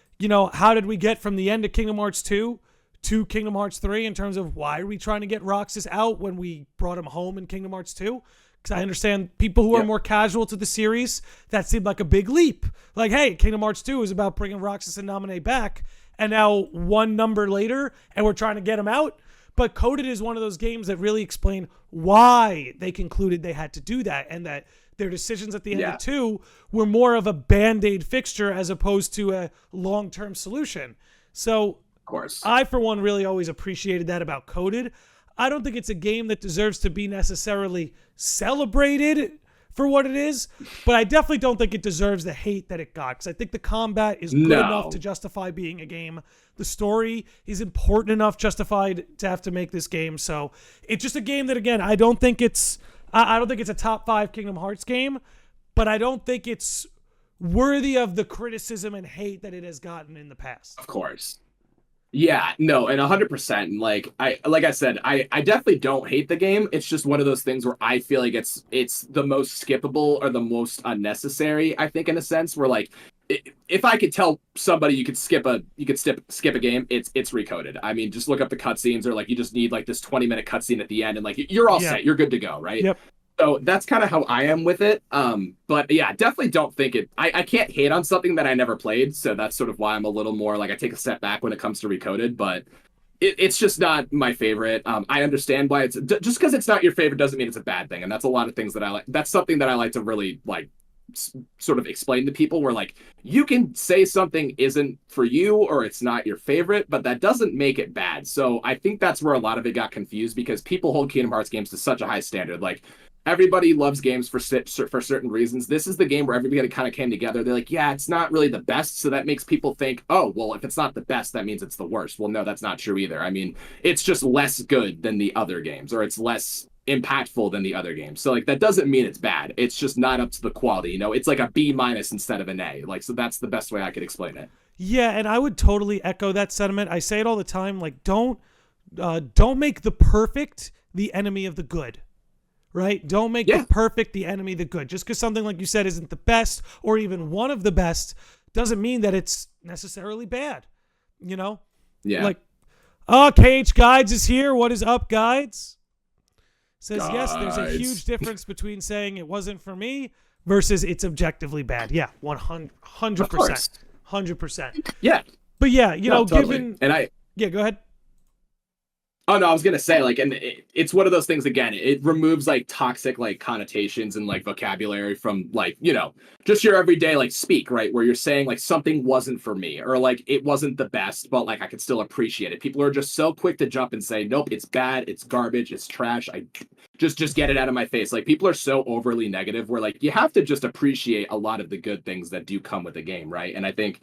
how did we get from the end of Kingdom Hearts 2 to Kingdom Hearts 3 in terms of why are we trying to get Roxas out when we brought him home in Kingdom Hearts 2? Because I understand people who are more casual to the series, that seemed like a big leap. Like, hey, Kingdom Hearts 2 is about bringing Roxas and Naminé back, and now one number later, and we're trying to get him out. But Coded is one of those games that really explain why they concluded they had to do that, and that their decisions at the end of 2 were more of a Band-Aid fixture as opposed to a long-term solution. So, of course, I, for one, really always appreciated that about Coded. I don't think it's a game that deserves to be necessarily celebrated for what it is, but I definitely don't think it deserves the hate that it got, because I think the combat is good enough to justify being a game. The story is important enough justified to have to make this game. So it's just a game that, again, I don't think it's a top 5 Kingdom Hearts game, but I don't think it's worthy of the criticism and hate that it has gotten in the past. Of course. Yeah, no, and 100%. Like I said, I definitely don't hate the game. It's just one of those things where I feel like it's the most skippable or the most unnecessary, I think, in a sense, where like if I could tell somebody you could skip a game, it's Recoded. I mean, just look up the cutscenes, or like you just need like this 20-minute cutscene at the end, and like you're all set, you're good to go, right? Yep. So that's kind of how I am with it. But yeah, definitely don't think it. I can't hate on something that I never played, so that's sort of why I'm a little more like I take a step back when it comes to Recoded. But it's just not my favorite. I understand why just because it's not your favorite doesn't mean it's a bad thing, and that's a lot of things that I like. That's something that I like to really like sort of explain to people. Where like you can say something isn't for you or it's not your favorite, but that doesn't make it bad. So I think that's where a lot of it got confused because people hold Kingdom Hearts games to such a high standard. Like everybody loves games for certain reasons. This is the game where everybody kind of came together. They're like, yeah, it's not really the best, so that makes people think, oh, well, if it's not the best, that means it's the worst. Well, no, that's not true either. I mean, it's just less good than the other games, or it's less impactful than the other games. So like that doesn't mean it's bad. It's just not up to the quality. You know, it's like a B- instead of an A. Like, so that's the best way I could explain it. Yeah, and I would totally echo that sentiment. I say it all the time. Like, don't make the perfect the enemy of the good. Right? Don't make the perfect the enemy of the good. Just because something, like you said, isn't the best or even one of the best doesn't mean that it's necessarily bad. You know? Yeah. Like, KH Guides is here. What is up, Guides? Says, yes, there's a huge difference between saying it wasn't for me versus it's objectively bad. Yeah, 100%. 100%. Yeah. But yeah, you know, totally. given... And Yeah, go ahead. Oh no, I was gonna say like, and it's one of those things again. It removes like toxic like connotations and like vocabulary from like, you know, just your everyday like speak, right? Where you're saying like something wasn't for me or like it wasn't the best, but like I could still appreciate it. People are just so quick to jump and say, nope, it's bad, it's garbage, it's trash. I just get it out of my face. Like people are so overly negative. Where like you have to just appreciate a lot of the good things that do come with the game, right? And I think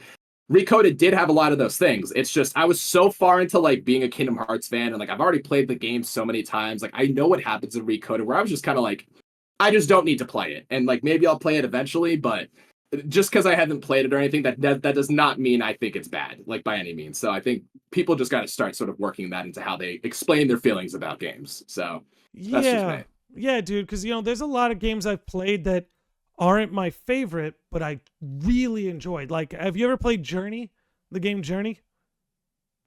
Recoded did have a lot of those things. It's just I was so far into like being a Kingdom Hearts fan, and like I've already played the game so many times. Like I know what happens in Recoded, where I was just kind of like, I just don't need to play it, and like maybe I'll play it eventually, but just because I haven't played it or anything, that does not mean I think it's bad, like by any means. So I think people just got to start sort of working that into how they explain their feelings about games. So that's just me. Yeah, dude, because you know, there's a lot of games I've played that aren't my favorite, but I really enjoyed. Like, have you ever played Journey? The game Journey?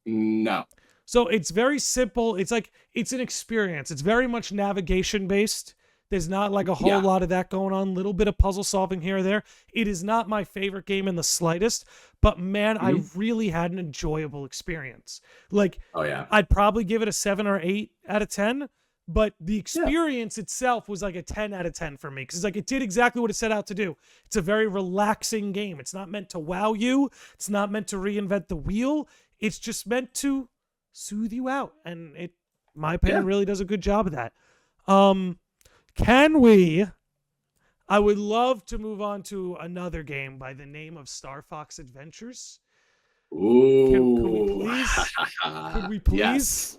No. So it's very simple. It's like, it's an experience. It's very much navigation based. There's not like a whole lot of that going on. Little bit of puzzle solving here or there. It is not my favorite game in the slightest, but man, I really had an enjoyable experience. Like, I'd probably give it a 7 or 8 out of 10. But the experience itself was like a 10 out of 10 for me. Because it's like it did exactly what it set out to do. It's a very relaxing game. It's not meant to wow you. It's not meant to reinvent the wheel. It's just meant to soothe you out. And it, in my opinion, really does a good job of that. I would love to move on to another game by the name of Star Fox Adventures. Ooh. Could we please?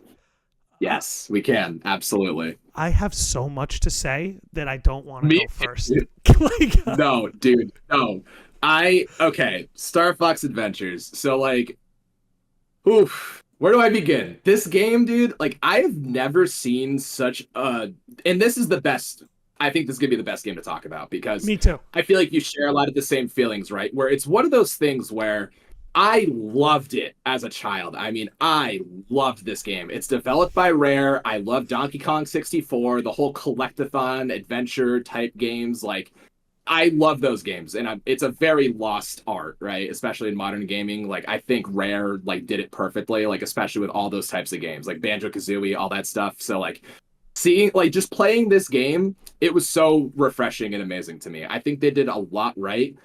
Yes, we can. Absolutely. I have so much to say that I don't want to go first. No, dude. No. Okay. Star Fox Adventures. So like, where do I begin? This game, dude, like I have never seen such and this is the best. I think this is gonna be the best game to talk about because me too. I feel like you share a lot of the same feelings, right? Where it's one of those things where I loved it as a child. I mean, I loved this game. It's developed by Rare. I love Donkey Kong 64, the whole collectathon adventure type games. Like, I love those games, and it's a very lost art, right? Especially in modern gaming. Like, I think Rare like did it perfectly. Like, especially with all those types of games, like Banjo-Kazooie, all that stuff. So, like, seeing like just playing this game, it was so refreshing and amazing to me. I think they did a lot right.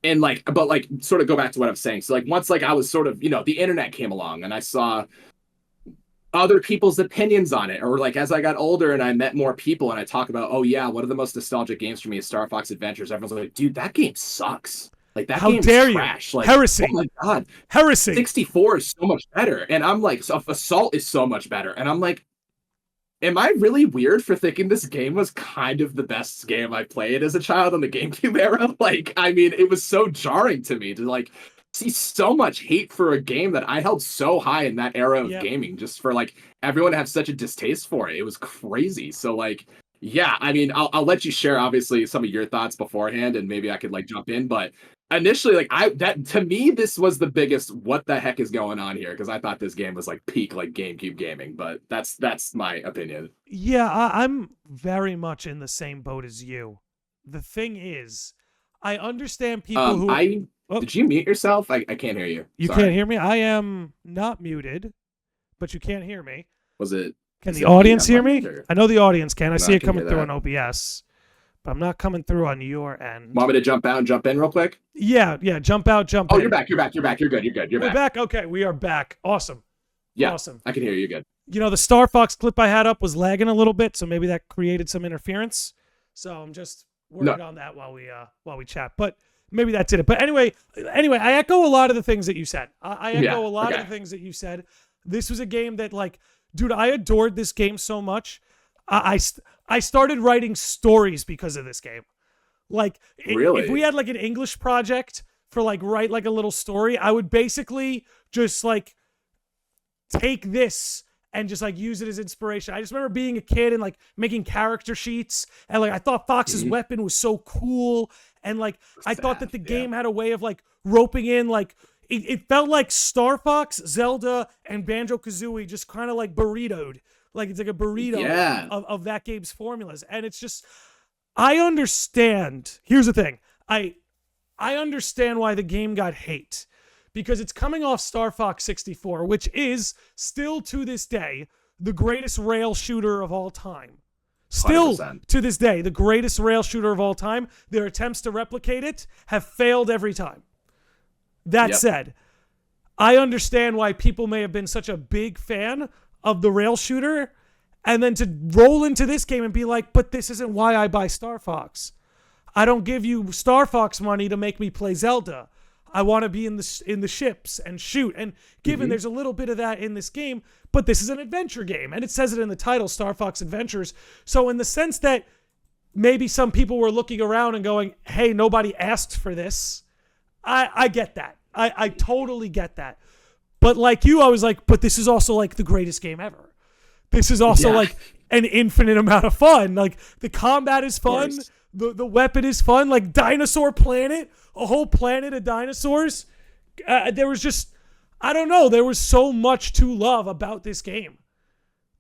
And like, but like, sort of go back to what I was saying. So like, once like I was sort of, you know, the internet came along and I saw other people's opinions on it, or like as I got older and I met more people and I talk about, oh yeah, one of the most nostalgic games for me is Star Fox Adventures. Everyone's like, dude, that game sucks. Like that game's trash. Like, heresy. Oh my god, heresy. 64 is so much better, and I'm like, Assault is so much better, and I'm like, am I really weird for thinking this game was kind of the best game I played as a child on the GameCube era? Like, I mean, it was so jarring to me to like see so much hate for a game that I held so high in that era of gaming, just for like everyone to have such a distaste for it. It was crazy. So like, yeah, I mean, I'll let you share obviously some of your thoughts beforehand, and maybe I could like jump in, but initially, like that to me, this was the biggest what the heck is going on here, because I thought this game was like peak like GameCube gaming, but that's my opinion. Yeah, I'm very much in the same boat as you. The thing is, I understand people who. Did you mute yourself? I can't hear you. You Sorry. can't hear me? I am not muted, but you can't hear me. Was it? Can the audience hear me? Or? I know the audience can. I see it can coming hear through that. on OBS, but I'm not coming through on your end. Want me to jump out and jump in real quick? Yeah. Jump out, jump in. Oh, you're back. You're good. You're We're back. back. Okay, we are back. Awesome. Yeah, Awesome. I can hear you good. You know, the Star Fox clip I had up was lagging a little bit, so maybe that created some interference. So I'm just working on that while we chat. But maybe that did it. But anyway, I echo a lot of the things that you said. I echo a lot of the things that you said. This was a game that, like, dude, I adored this game so much. I started writing stories because of this game. Like, really? If we had like an English project for like write like a little story, I would basically just like take this and just like use it as inspiration. I just remember being a kid and like making character sheets, and like I thought Fox's weapon was so cool, and like I thought that the game had a way of like roping in like it felt like Star Fox, Zelda, and Banjo-Kazooie just kind of like burritoed. Like it's like a burrito of that game's formulas. And it's just, I understand. Here's the thing. I understand why the game got hate. Because it's coming off Star Fox 64, which is still to this day the greatest rail shooter of all time. Still 100%. To this day, the greatest rail shooter of all time. Their attempts to replicate it have failed every time. That said, I understand why people may have been such a big fan of the rail shooter, and then to roll into this game and be like, but this isn't why I buy Star Fox. I don't give you Star Fox money to make me play Zelda. I want to be in the ships and shoot. And given there's a little bit of that in this game, but this is an adventure game, and it says it in the title, Star Fox Adventures. So in the sense that maybe some people were looking around and going, hey, nobody asked for this. I get that. I totally get that. But like you, I was like, but this is also like the greatest game ever. This is also like an infinite amount of fun. Like the combat is fun. The weapon is fun. Like Dinosaur Planet, a whole planet of dinosaurs. There was just, I don't know. There was so much to love about this game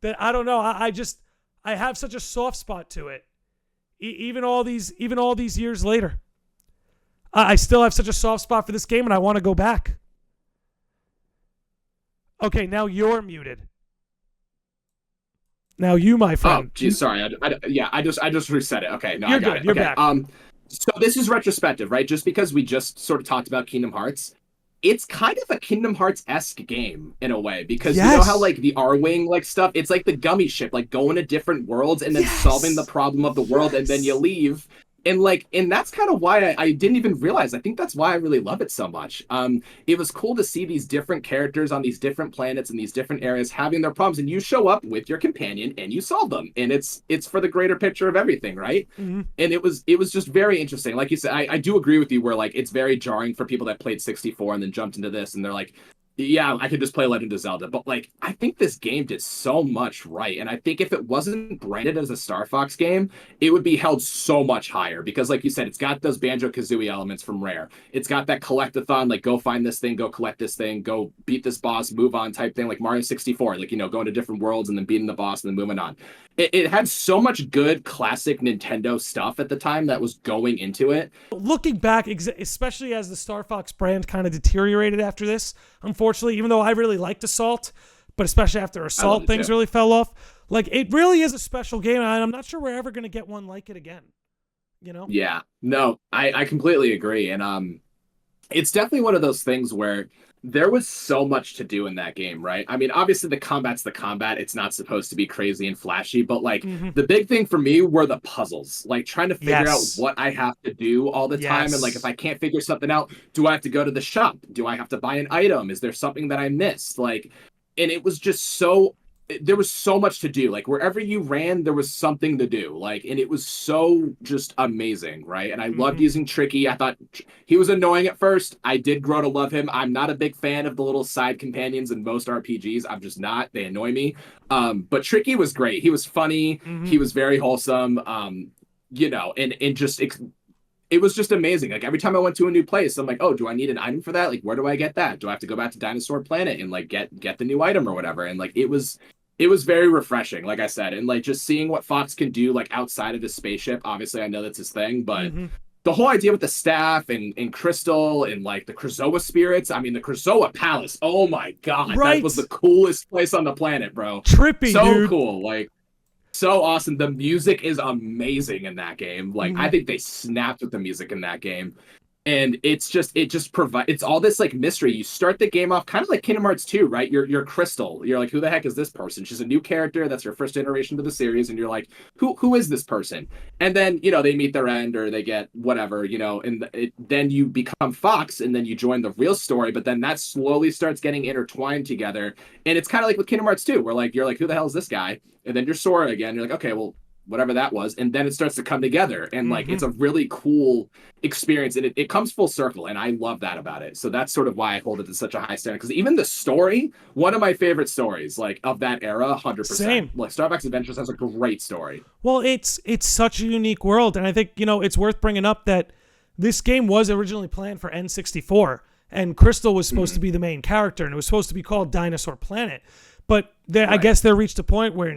that I don't know. I have such a soft spot to it. Even all these years later. I still have such a soft spot for this game, and I want to go back. Okay, now you're muted. Now you, my friend. Oh, geez, sorry. I just reset it. Okay, no, you're I got good. it. You're okay. back. So this is retrospective, right? Just because we just sort of talked about Kingdom Hearts, it's kind of a Kingdom Hearts-esque game in a way, because you know how like the R-Wing like stuff, it's like the gummy ship, like going to different worlds and then solving the problem of the world, and then you leave. And that's kind of why I didn't even realize. I think that's why I really love it so much. It was cool to see these different characters on these different planets and these different areas having their problems, and you show up with your companion and you solve them. And it's for the greater picture of everything, right? And it was just very interesting. Like you said, I do agree with you where like it's very jarring for people that played 64 and then jumped into this and they're like, yeah, I could just play Legend of Zelda. But like, I think this game did so much right. And I think if it wasn't branded as a Star Fox game, it would be held so much higher. Because like you said, it's got those Banjo-Kazooie elements from Rare. It's got that collect-a-thon, like go find this thing, go collect this thing, go beat this boss, move on type thing, like Mario 64. Like, you know, going to different worlds and then beating the boss and then moving on. It had so much good classic Nintendo stuff at the time that was going into it. Looking back, especially as the Star Fox brand kind of deteriorated after this, unfortunately, even though I really liked Assault, but especially after Assault, things really fell off. Like, it really is a special game, and I'm not sure we're ever going to get one like it again. You know? Yeah. No, I completely agree. And it's definitely one of those things where there was so much to do in that game, right? I mean, obviously the combat's the combat. It's not supposed to be crazy and flashy, but like the big thing for me were the puzzles, like trying to figure out what I have to do all the time. And like, if I can't figure something out, do I have to go to the shop? Do I have to buy an item? Is there something that I missed? Like, and it was just there was so much to do. Like wherever you ran, there was something to do. Like, and it was so just amazing, right? And I loved using Tricky. I thought he was annoying at first. I did grow to love him. I'm not a big fan of the little side companions in most RPGs. I'm just not. They annoy me. But Tricky was great. He was funny. He was very wholesome. You know, and just it was just amazing. Like every time I went to a new place, I'm like, oh, do I need an item for that? Like, where do I get that? Do I have to go back to Dinosaur Planet and like get the new item or whatever? And like, it was very refreshing, like I said, and like just seeing what Fox can do like outside of his spaceship. Obviously, I know that's his thing, but the whole idea with the staff and Crystal and like the Krazoa spirits. I mean, the Krazoa Palace. Oh my god, Right. that was the coolest place on the planet, bro. Trippy, So dude. cool, like so awesome. The music is amazing in that game. Like I think they snapped with the music in that game. And it just provides, it's all this like mystery. You start the game off kind of like Kingdom Hearts 2, right? You're Crystal. You're like, who the heck is this person? She's a new character. That's her first iteration to the series. And you're like, who is this person? And then, you know, they meet their end or they get whatever, you know, and then you become Fox and then you join the real story. But then that slowly starts getting intertwined together. And it's kind of like with Kingdom Hearts 2, where like, you're like, who the hell is this guy? And then you're Sora again. You're like, okay, well, whatever that was, and then it starts to come together, and like it's a really cool experience, and it comes full circle, and I love that about it. So that's sort of why I hold it to such a high standard, because even the story, one of my favorite stories like of that era, 100%. Same. Like Star Fox Adventures has a great story. Well, it's such a unique world, and I think, you know, it's worth bringing up that this game was originally planned for N64, and Crystal was supposed to be the main character, and it was supposed to be called Dinosaur Planet. But I guess they reached a point where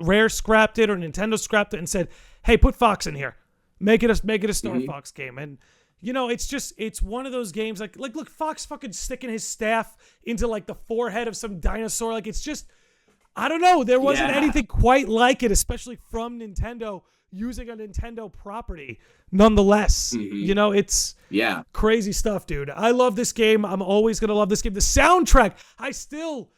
Rare scrapped it, or Nintendo scrapped it and said, "Hey, put Fox in here, make it a Star Fox game." And you know, it's one of those games like look, Fox fucking sticking his staff into like the forehead of some dinosaur. Like, it's just, I don't know, there wasn't anything quite like it, especially from Nintendo using a Nintendo property. Nonetheless, you know, it's crazy stuff, dude. I love this game. I'm always gonna love this game. The soundtrack, I still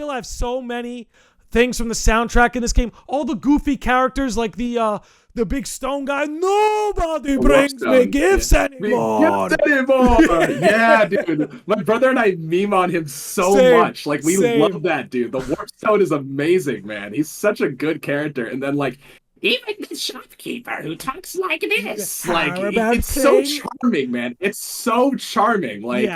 have so many things from the soundtrack in this game. All the goofy characters, like the big stone guy. Nobody brings me gifts anymore. Yeah, dude. My brother and I meme on him so much. Like, we love that dude. The Warp Stone is amazing, man. He's such a good character. And then like, even the shopkeeper who talks like this. Like, it's so charming, man. It's so charming. Like,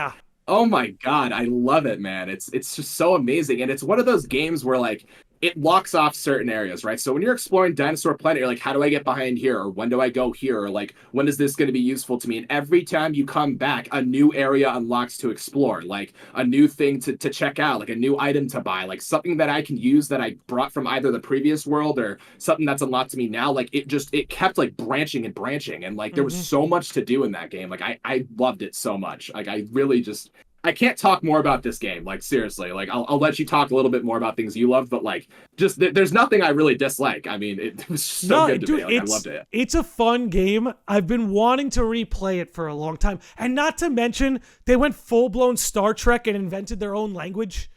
oh my god, I love it, man. It's just so amazing. And it's one of those games where like it locks off certain areas, right? So when you're exploring Dinosaur Planet, you're like, how do I get behind here? Or when do I go here? Or like, when is this going to be useful to me? And every time you come back, a new area unlocks to explore, like a new thing to check out, like a new item to buy, like something that I can use that I brought from either the previous world or something that's unlocked to me now. Like it kept like branching and branching. And like, there was so much to do in that game. Like I loved it so much. Like I really just, I can't talk more about this game. Like, seriously, like I'll let you talk a little bit more about things you love, but like, just there's nothing I really dislike. I mean, it was so good to me. Like, I loved it. It's a fun game. I've been wanting to replay it for a long time, and not to mention they went full blown Star Trek and invented their own language.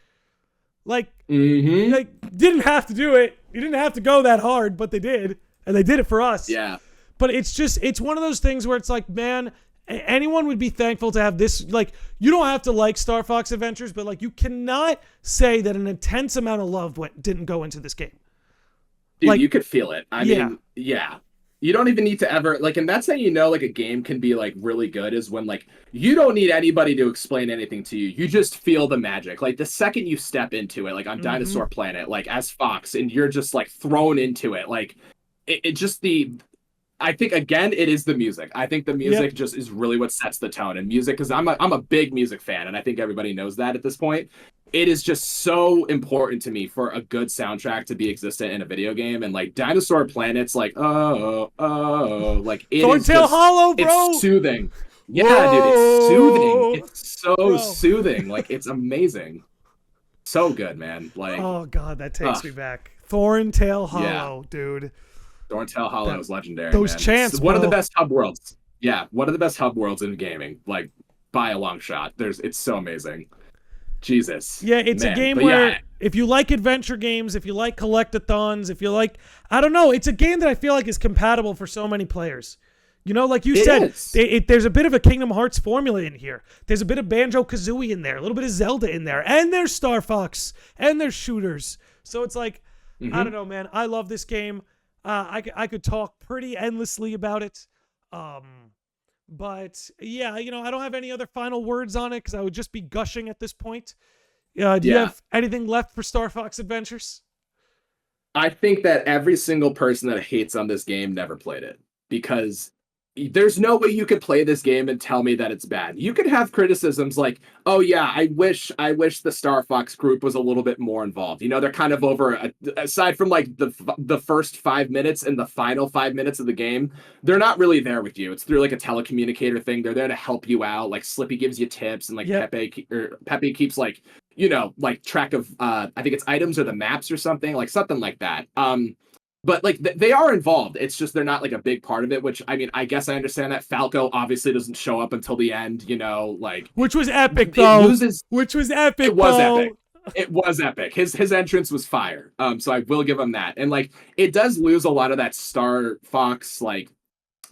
Like, like didn't have to do it. You didn't have to go that hard, but they did, and they did it for us. Yeah. But it's one of those things where it's like, man, anyone would be thankful to have this. Like, you don't have to like Star Fox Adventures, but like, you cannot say that an intense amount of love didn't go into this game. Dude, like, you could feel it. I mean, you don't even need to ever like, and that's how you know like a game can be like really good, is when like you don't need anybody to explain anything to you. You just feel the magic. Like the second you step into it, like on Dinosaur Planet, like as Fox, and you're just like thrown into it, like it just I think again, it is the music. I think the music just is really what sets the tone. And music, because I'm a big music fan, and I think everybody knows that at this point. It is just so important to me for a good soundtrack to be existent in a video game. And like Dinosaur Planet's like, like it is Thorntail Hollow, bro. It's soothing. Yeah, dude, it's soothing. It's so soothing. Like, it's amazing. So good, man. Like, oh god, that takes me back. Thorntail Hollow, dude. Thorntail Hollow is legendary. Those man. chants, it's one of the best hub worlds. Yeah, one of the best hub worlds in gaming, like by a long shot. It's so amazing. Jesus. Yeah, it's a game where if you like adventure games, if you like collectathons, if you like, I don't know, it's a game that I feel like is compatible for so many players. You know, like you said, there's a bit of a Kingdom Hearts formula in here. There's a bit of Banjo-Kazooie in there, a little bit of Zelda in there, and there's Star Fox, and there's shooters. So it's like, I don't know, man. I love this game. I could talk pretty endlessly about it. But yeah, you know, I don't have any other final words on it because I would just be gushing at this point. Do you have anything left for Star Fox Adventures? I think that every single person that hates on this game never played it, because there's no way you could play this game and tell me that it's bad. You could have criticisms like, oh yeah, I wish the Star Fox group was a little bit more involved. You know, they're kind of over, aside from like the first 5 minutes and the final 5 minutes of the game, they're not really there with you. It's through like a telecommunicator thing. They're there to help you out. Like Slippy gives you tips, and like Pepe keeps like, you know, like track of I think it's items or the maps or something like that. But like they are involved. It's just they're not like a big part of it, which I mean, I guess I understand that. Falco obviously doesn't show up until the end, you know, like, which was epic though. Which was epic. It was epic. It was epic. His entrance was fire. So I will give him that. And like it does lose a lot of that Star Fox like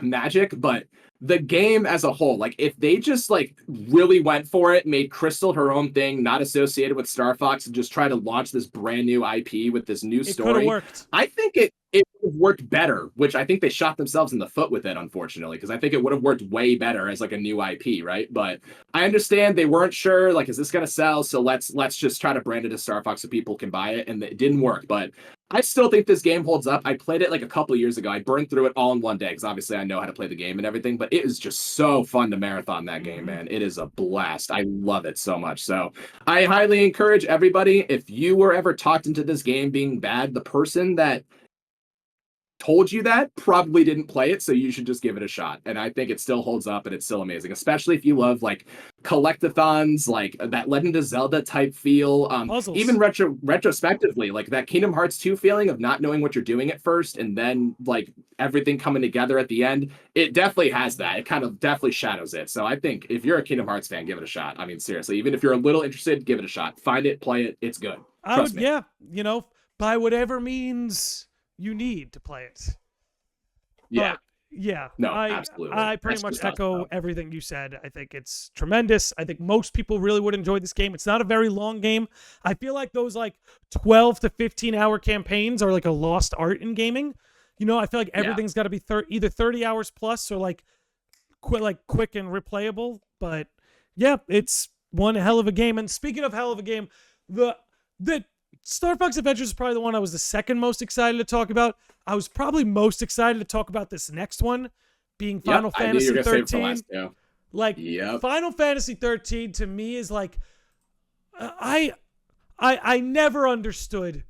magic, but the game as a whole, like if they just like really went for it, made Crystal her own thing, not associated with Star Fox, and just try to launch this brand new IP with this new story, worked. I think it would have worked better, which I think they shot themselves in the foot with it, unfortunately, because I think it would have worked way better as like a new IP, right? But I understand they weren't sure, like, is this gonna sell? So let's just try to brand it as Star Fox so people can buy it, and it didn't work. But I still think this game holds up. I played it like a couple of years ago. I burned through it all in one day because obviously I know how to play the game and everything, but it is just so fun to marathon that game, man. It is a blast. I love it so much. So I highly encourage everybody, if you were ever talked into this game being bad, the person that told you that probably didn't play it, so you should just give it a shot. And I think it still holds up and it's still amazing, especially if you love like collectathons, like that Legend of Zelda type feel, even retrospectively, like that Kingdom Hearts 2 feeling of not knowing what you're doing at first and then like everything coming together at the end. It definitely has that. It kind of definitely shadows it. So I think if you're a Kingdom Hearts fan, give it a shot. I mean, seriously, even if you're a little interested, give it a shot. Find it, play it. It's good. Trust me. Yeah, you know, by whatever means you need to play it. Yeah. But, yeah. No, absolutely. I pretty much echo everything you said. I think it's tremendous. I think most people really would enjoy this game. It's not a very long game. I feel like those like 12 to 15 hour campaigns are like a lost art in gaming. You know, I feel like everything's got to be either 30 hours plus or like quick and replayable. But yeah, it's one hell of a game. And speaking of hell of a game, the Star Fox Adventures is probably the one I was the second most excited to talk about. I was probably most excited to talk about this next one, being Final Fantasy 13. Like Final Fantasy 13 to me is like I never understood,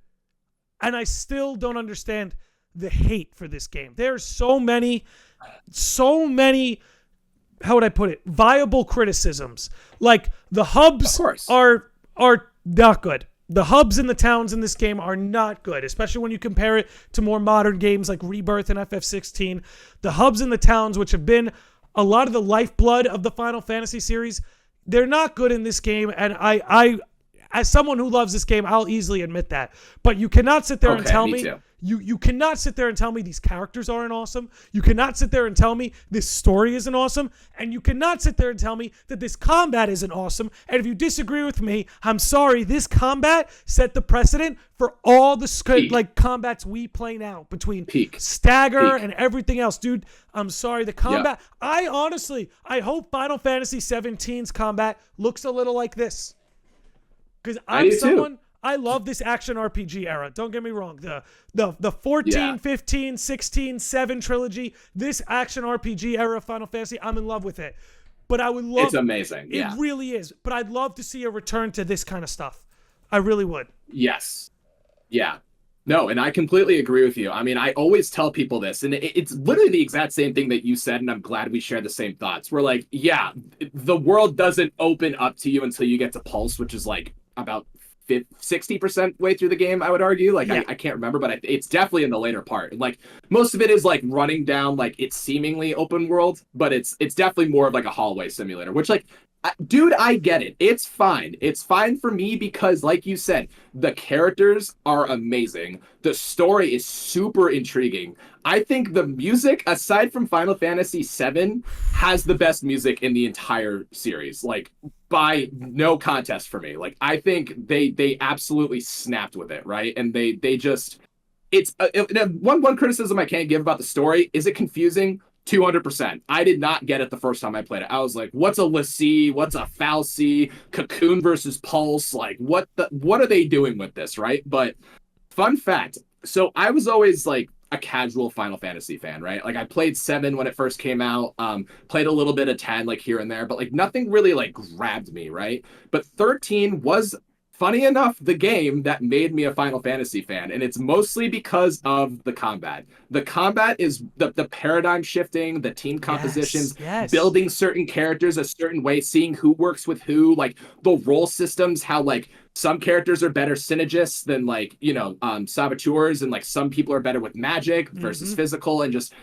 and I still don't understand the hate for this game. There's so many, how would I put it, viable criticisms. Like the hubs are not good. The hubs and the towns in this game are not good, especially when you compare it to more modern games like Rebirth and FF16. The hubs and the towns, which have been a lot of the lifeblood of the Final Fantasy series, they're not good in this game. And I as someone who loves this game, I'll easily admit that. But you cannot sit there and tell me you cannot sit there and tell me these characters aren't awesome. You cannot sit there and tell me this story isn't awesome. And you cannot sit there and tell me that this combat isn't awesome. And if you disagree with me, I'm sorry. This combat set the precedent for all the like combats we play now between Stagger and everything else. Dude, I'm sorry. The combat, I hope Final Fantasy 17's combat looks a little like this. Because I love this action RPG era. Don't get me wrong. The 14, 15, 16, 7 trilogy, this action RPG era of Final Fantasy, I'm in love with it. But I would love... It's amazing. It really is. But I'd love to see a return to this kind of stuff. I really would. Yes. Yeah. No, and I completely agree with you. I mean, I always tell people this, and it's literally the exact same thing that you said, and I'm glad we share the same thoughts. We're like, yeah, the world doesn't open up to you until you get to Pulse, which is like about 60% way through the game, I would argue. Like, I can't remember, but it's definitely in the later part. Like, most of it is like running down like it's seemingly open world, but it's definitely more of like a hallway simulator, which like, dude, I get it. It's fine. It's fine for me because, like you said, the characters are amazing. The story is super intriguing. I think the music, aside from Final Fantasy VII, has the best music in the entire series. Like, by no contest for me. Like, I think they absolutely snapped with it, right? And they just... It's... one criticism I can't give about the story, is it confusing? 200%. I did not get it the first time I played it. I was like, what's a Lassie? What's a Fal'Cie? Cocoon versus Pulse? Like, what are they doing with this, right? But fun fact, so I was always like, a casual Final Fantasy fan, right? Like I played 7 when it first came out, played a little bit of 10 like here and there, but like nothing really like grabbed me, right? But 13 was, funny enough, the game that made me a Final Fantasy fan, and it's mostly because of the combat. The combat is the paradigm shifting, the team compositions, building certain characters a certain way, seeing who works with who, like the role systems, how like some characters are better synergists than like, you know, saboteurs, and like some people are better with magic versus physical, and just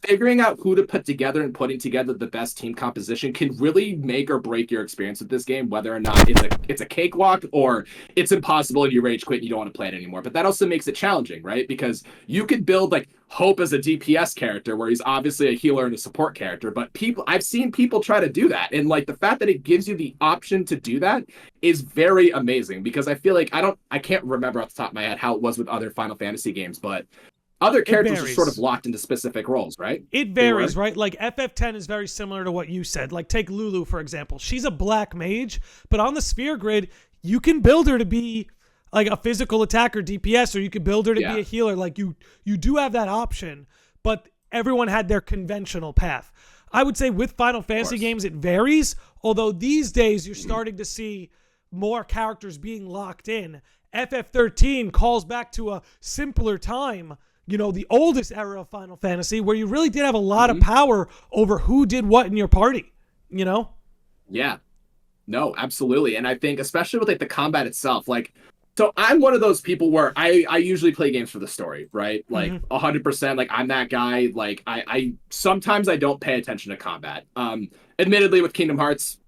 figuring out who to put together and putting together the best team composition can really make or break your experience with this game, whether or not it's a cakewalk or it's impossible and you rage quit and you don't want to play it anymore. But that also makes it challenging, right? Because you could build like Hope as a DPS character where he's obviously a healer and a support character, but I've seen people try to do that. And like the fact that it gives you the option to do that is very amazing, because I feel like I can't remember off the top of my head how it was with other Final Fantasy games, but other characters are sort of locked into specific roles, right? It varies, right? Like FF10 is very similar to what you said. Like take Lulu, for example. She's a black mage, but on the sphere grid, you can build her to be like a physical attacker DPS, or you could build her to be a healer. Like you do have that option, but everyone had their conventional path. I would say with Final Fantasy games, it varies. Although these days you're starting to see more characters being locked in. FF13 calls back to a simpler time, you know, the oldest era of Final Fantasy, where you really did have a lot of power over who did what in your party, you know? Yeah. No, absolutely. And I think especially with like the combat itself, like, so I'm one of those people where I usually play games for the story, right? Like 100%, like I'm that guy. Like I sometimes I don't pay attention to combat. Admittedly with Kingdom Hearts,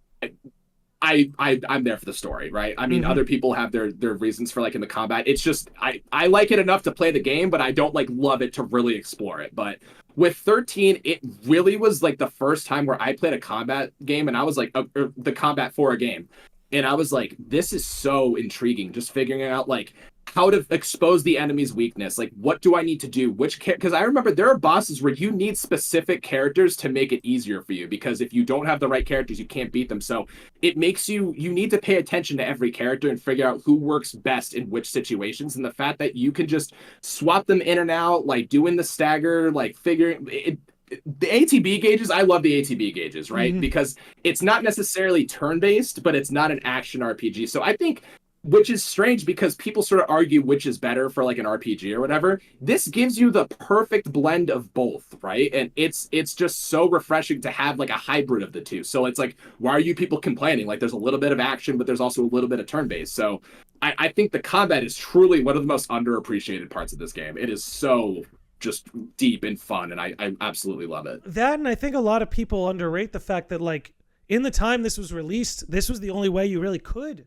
I'm there for the story, right? I mean, other people have their reasons for liking the combat. It's just I like it enough to play the game, but I don't like love it to really explore it. But with 13, it really was like the first time where I played a combat game, and I was like the combat for a game, and I was like, this is so intriguing. Just figuring out like how to expose the enemy's weakness. Like, what do I need to do? Because I remember there are bosses where you need specific characters to make it easier for you, because if you don't have the right characters, you can't beat them. So it makes you need to pay attention to every character and figure out who works best in which situations. And the fact that you can just swap them in and out, like doing the stagger, like figuring it. The ATB gauges, I love the ATB gauges, right? Because it's not necessarily turn-based, but it's not an action RPG. So I think, which is strange because people sort of argue which is better for like an RPG or whatever. This gives you the perfect blend of both, right? And it's just so refreshing to have like a hybrid of the two. So it's like, why are you people complaining? Like there's a little bit of action, but there's also a little bit of turn-based. So I think the combat is truly one of the most underappreciated parts of this game. It is so just deep and fun, and I absolutely love it. That, and I think a lot of people underrate the fact that like in the time this was released, this was the only way you really could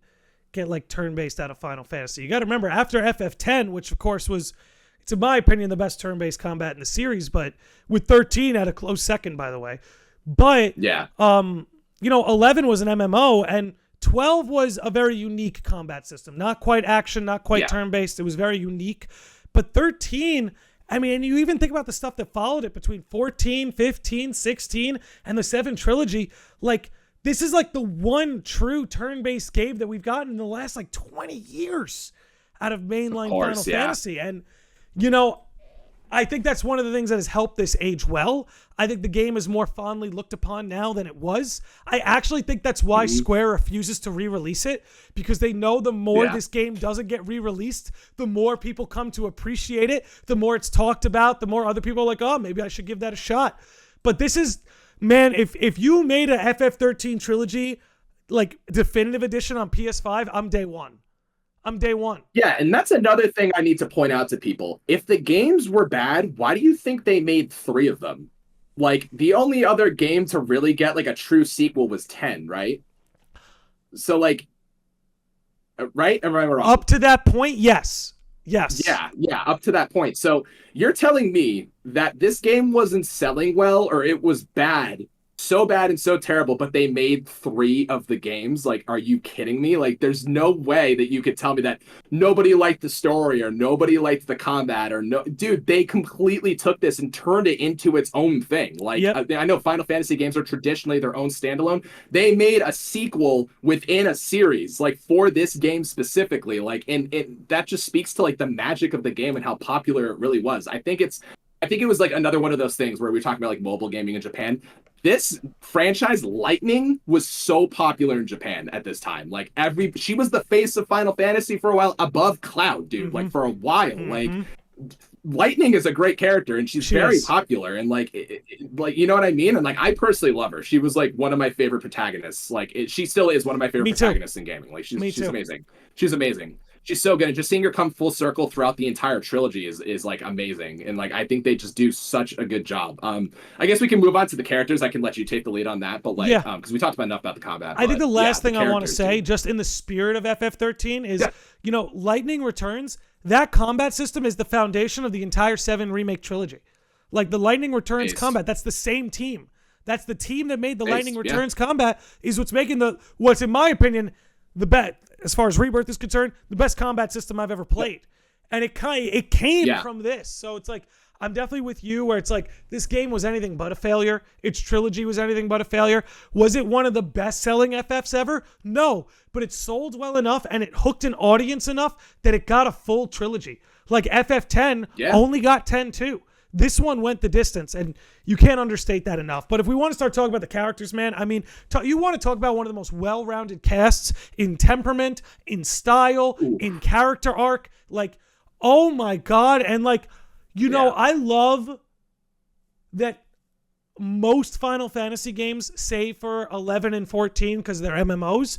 get like turn-based out of Final Fantasy. You got to remember, after FF10, which of course was, it's in my opinion, the best turn-based combat in the series, but with 13 at a close second, by the way. But you know, 11 was an MMO, and 12 was a very unique combat system. Not quite action, not quite turn-based. It was very unique. But 13, I mean, you even think about the stuff that followed it between 14, 15, 16, and the 7 trilogy. Like, this is like the one true turn-based game that we've gotten in the last like 20 years out of mainline Final Fantasy. And, you know, I think that's one of the things that has helped this age well. I think the game is more fondly looked upon now than it was. I actually think that's why Square refuses to re-release it, because they know the more this game doesn't get re-released, the more people come to appreciate it, the more it's talked about, the more other people are like, oh, maybe I should give that a shot. But this is, man, if you made a FF13 trilogy, like definitive edition on PS5, I'm day one. Yeah, and that's another thing I need to point out to people. If the games were bad, why do you think they made 3 of them? Like, the only other game to really get, like, a true sequel was 10, right? So, like, right? Am I wrong? Up to that point, yes. Yes. Yeah, up to that point. So, you're telling me that this game wasn't selling well, or it was bad, so bad and so terrible, but they made 3 of the games? Like, are you kidding me? Like, there's no way that you could tell me that nobody liked the story or nobody liked the combat or no. Dude, they completely took this and turned it into its own thing. Like, I know Final Fantasy games are traditionally their own standalone. They made a sequel within a series, like, for this game specifically. Like, and that just speaks to, like, the magic of the game and how popular it really was. I think it's I think it was like another one of those things where we were talking about like mobile gaming in Japan. This franchise, Lightning, was so popular in Japan at this time. Like she was the face of Final Fantasy for a while, above Cloud, dude. Like for a while, like Lightning is a great character, and she's very popular, and like, like, you know what I mean. And like, I personally love her. She was like one of my favorite protagonists. Like, she still is one of my favorite protagonists in gaming. Like, she's amazing. She's amazing. She's so good. And just seeing her come full circle throughout the entire trilogy is like amazing. And like, I think they just do such a good job. I guess we can move on to the characters. I can let you take the lead on that, but like, because we talked about enough about the combat. I think the last thing I want to say, just in the spirit of FF13, is you know, Lightning Returns. That combat system is the foundation of the entire 7 remake trilogy. Like the Lightning Returns combat, that's the same team. That's the team that made the Lightning Returns combat is what's making what's in my opinion the bet as far as Rebirth is concerned, the best combat system I've ever played. And it came from this. So it's like, I'm definitely with you where it's like, this game was anything but a failure. Its trilogy was anything but a failure. Was it one of the best-selling FFs ever? No, but it sold well enough and it hooked an audience enough that it got a full trilogy. Like FF10 only got 10 too. This one went the distance, and you can't understate that enough. But if we want to start talking about the characters, man, I mean, you want to talk about one of the most well-rounded casts in temperament, in style, in character arc. Like, oh my God. And like, you know, I love that most Final Fantasy games, save for 11 and 14, because they're MMOs,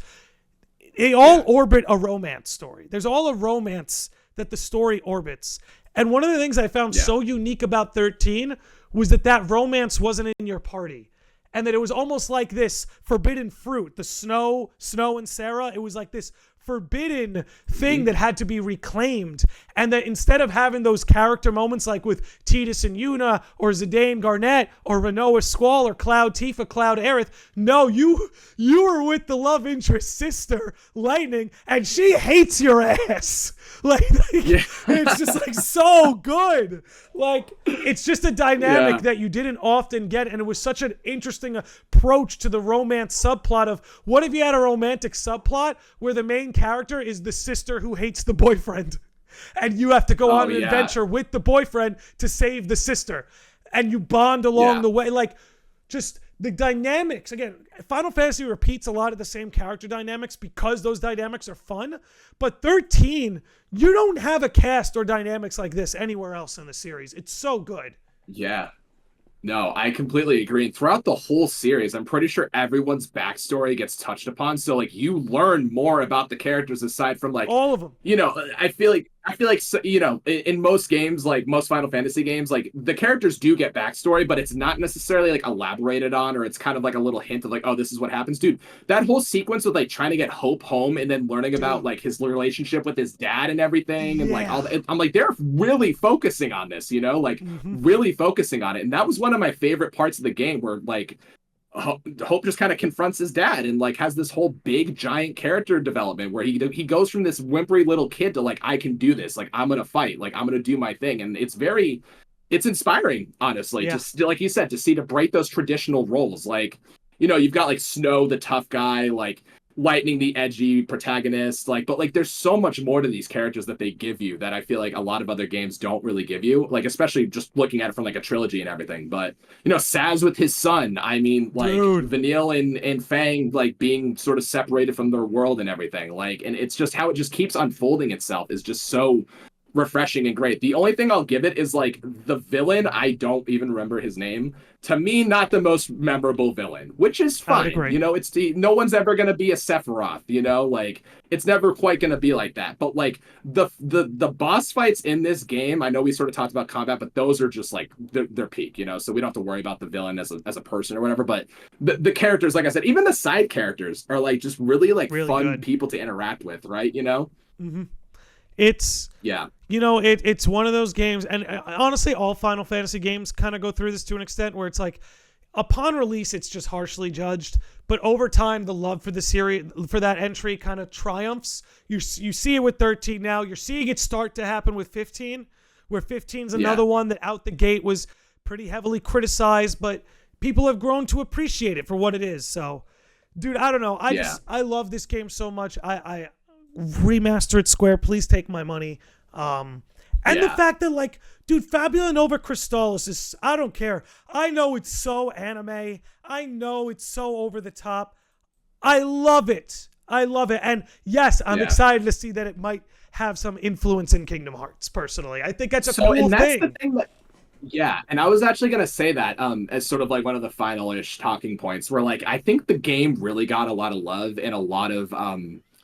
they all orbit a romance story. There's all a romance that the story orbits. And one of the things I found so unique about 13 was that romance wasn't in your party. And that it was almost like this forbidden fruit, the Snow and Sarah. It was like this forbidden thing that had to be reclaimed. And that instead of having those character moments like with Tidus and Yuna, or Zidane Garnet, or Renoa Squall, or Cloud Tifa, Cloud Aerith, no, you were with the love interest sister, Lightning, and she hates your ass. Like it's just like so good. Like, it's just a dynamic that you didn't often get, and it was such an interesting approach to the romance subplot of, what if you had a romantic subplot where the main character is the sister who hates the boyfriend, and you have to go on an adventure with the boyfriend to save the sister, and you bond along the way. Like, just the dynamics. Again, Final Fantasy repeats a lot of the same character dynamics because those dynamics are fun. But 13, you don't have a cast or dynamics like this anywhere else in the series. It's so good. Yeah. No, I completely agree. And throughout the whole series, I'm pretty sure everyone's backstory gets touched upon. So like, you learn more about the characters aside from like all of them. You know, I feel like you know, in most games, like most Final Fantasy games, like the characters do get backstory, but it's not necessarily like elaborated on, or it's kind of like a little hint of like, oh, this is what happens. Dude, that whole sequence with like trying to get Hope home and then learning about like his relationship with his dad and everything, and like all that, I'm like, they're really focusing on this, you know, like really focusing on it. And that was one of my favorite parts of the game, where like Hope just kind of confronts his dad and like has this whole big giant character development where he goes from this whimpery little kid to like, I can do this, like I'm gonna fight, like I'm gonna do my thing. And it's inspiring, honestly, just like you said, to break those traditional roles. Like, you know, you've got like Snow the tough guy, like Lightning the edgy protagonist, like, but like there's so much more to these characters that they give you that I feel like a lot of other games don't really give you, like especially just looking at it from like a trilogy and everything. But you know, Saz with his son, I mean, like Vanille and Fang like being sort of separated from their world and everything, like, and it's just how it just keeps unfolding itself is just so refreshing and great. The only thing I'll give it is like the villain, I don't even remember his name. To me, not the most memorable villain, which is fine. You know, no one's ever gonna be a Sephiroth, you know, like it's never quite gonna be like that. But like the boss fights in this game, I know we sort of talked about combat, but those are just like they're peak, you know, so we don't have to worry about the villain as a person or whatever. But the characters, like I said, even the side characters are like just really like really fun good people to interact with, right? You know? It's you know, it's one of those games, and honestly, all Final Fantasy games kind of go through this to an extent, where it's like, upon release, it's just harshly judged, but over time, the love for the series, for that entry, kind of triumphs. You see it with 13 now. You're seeing it start to happen with 15, where 15's another one that out the gate was pretty heavily criticized, but people have grown to appreciate it for what it is. So, dude, I don't know. I love this game so much. I remaster it, Square, please take my money. And the fact that, like, dude, Fabula Nova Crystallis is, I don't care. I know it's so anime. I know it's so over the top. I love it. I love it. And yes, I'm excited to see that it might have some influence in Kingdom Hearts, personally. I think that's a cool and that's thing. The thing that, yeah, and I was actually going to say that as sort of like one of the final-ish talking points, where like I think the game really got a lot of love and a lot of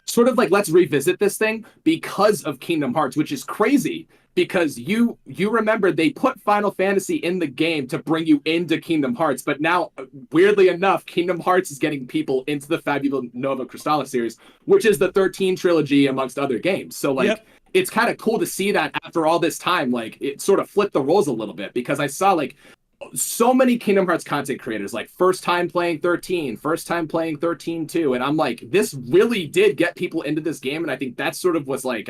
sort of like, let's revisit this thing because of Kingdom Hearts, which is crazy because you remember they put Final Fantasy in the game to bring you into Kingdom Hearts, but now weirdly enough, Kingdom Hearts is getting people into the Fabula Nova Crystallis series, which is the 13 trilogy amongst other games. So like it's kind of cool to see that after all this time, like it sort of flipped the roles a little bit, because I saw like so many Kingdom Hearts content creators, like first time playing 13, first time playing 13 too. And I'm like, this really did get people into this game. And I think that sort of was like,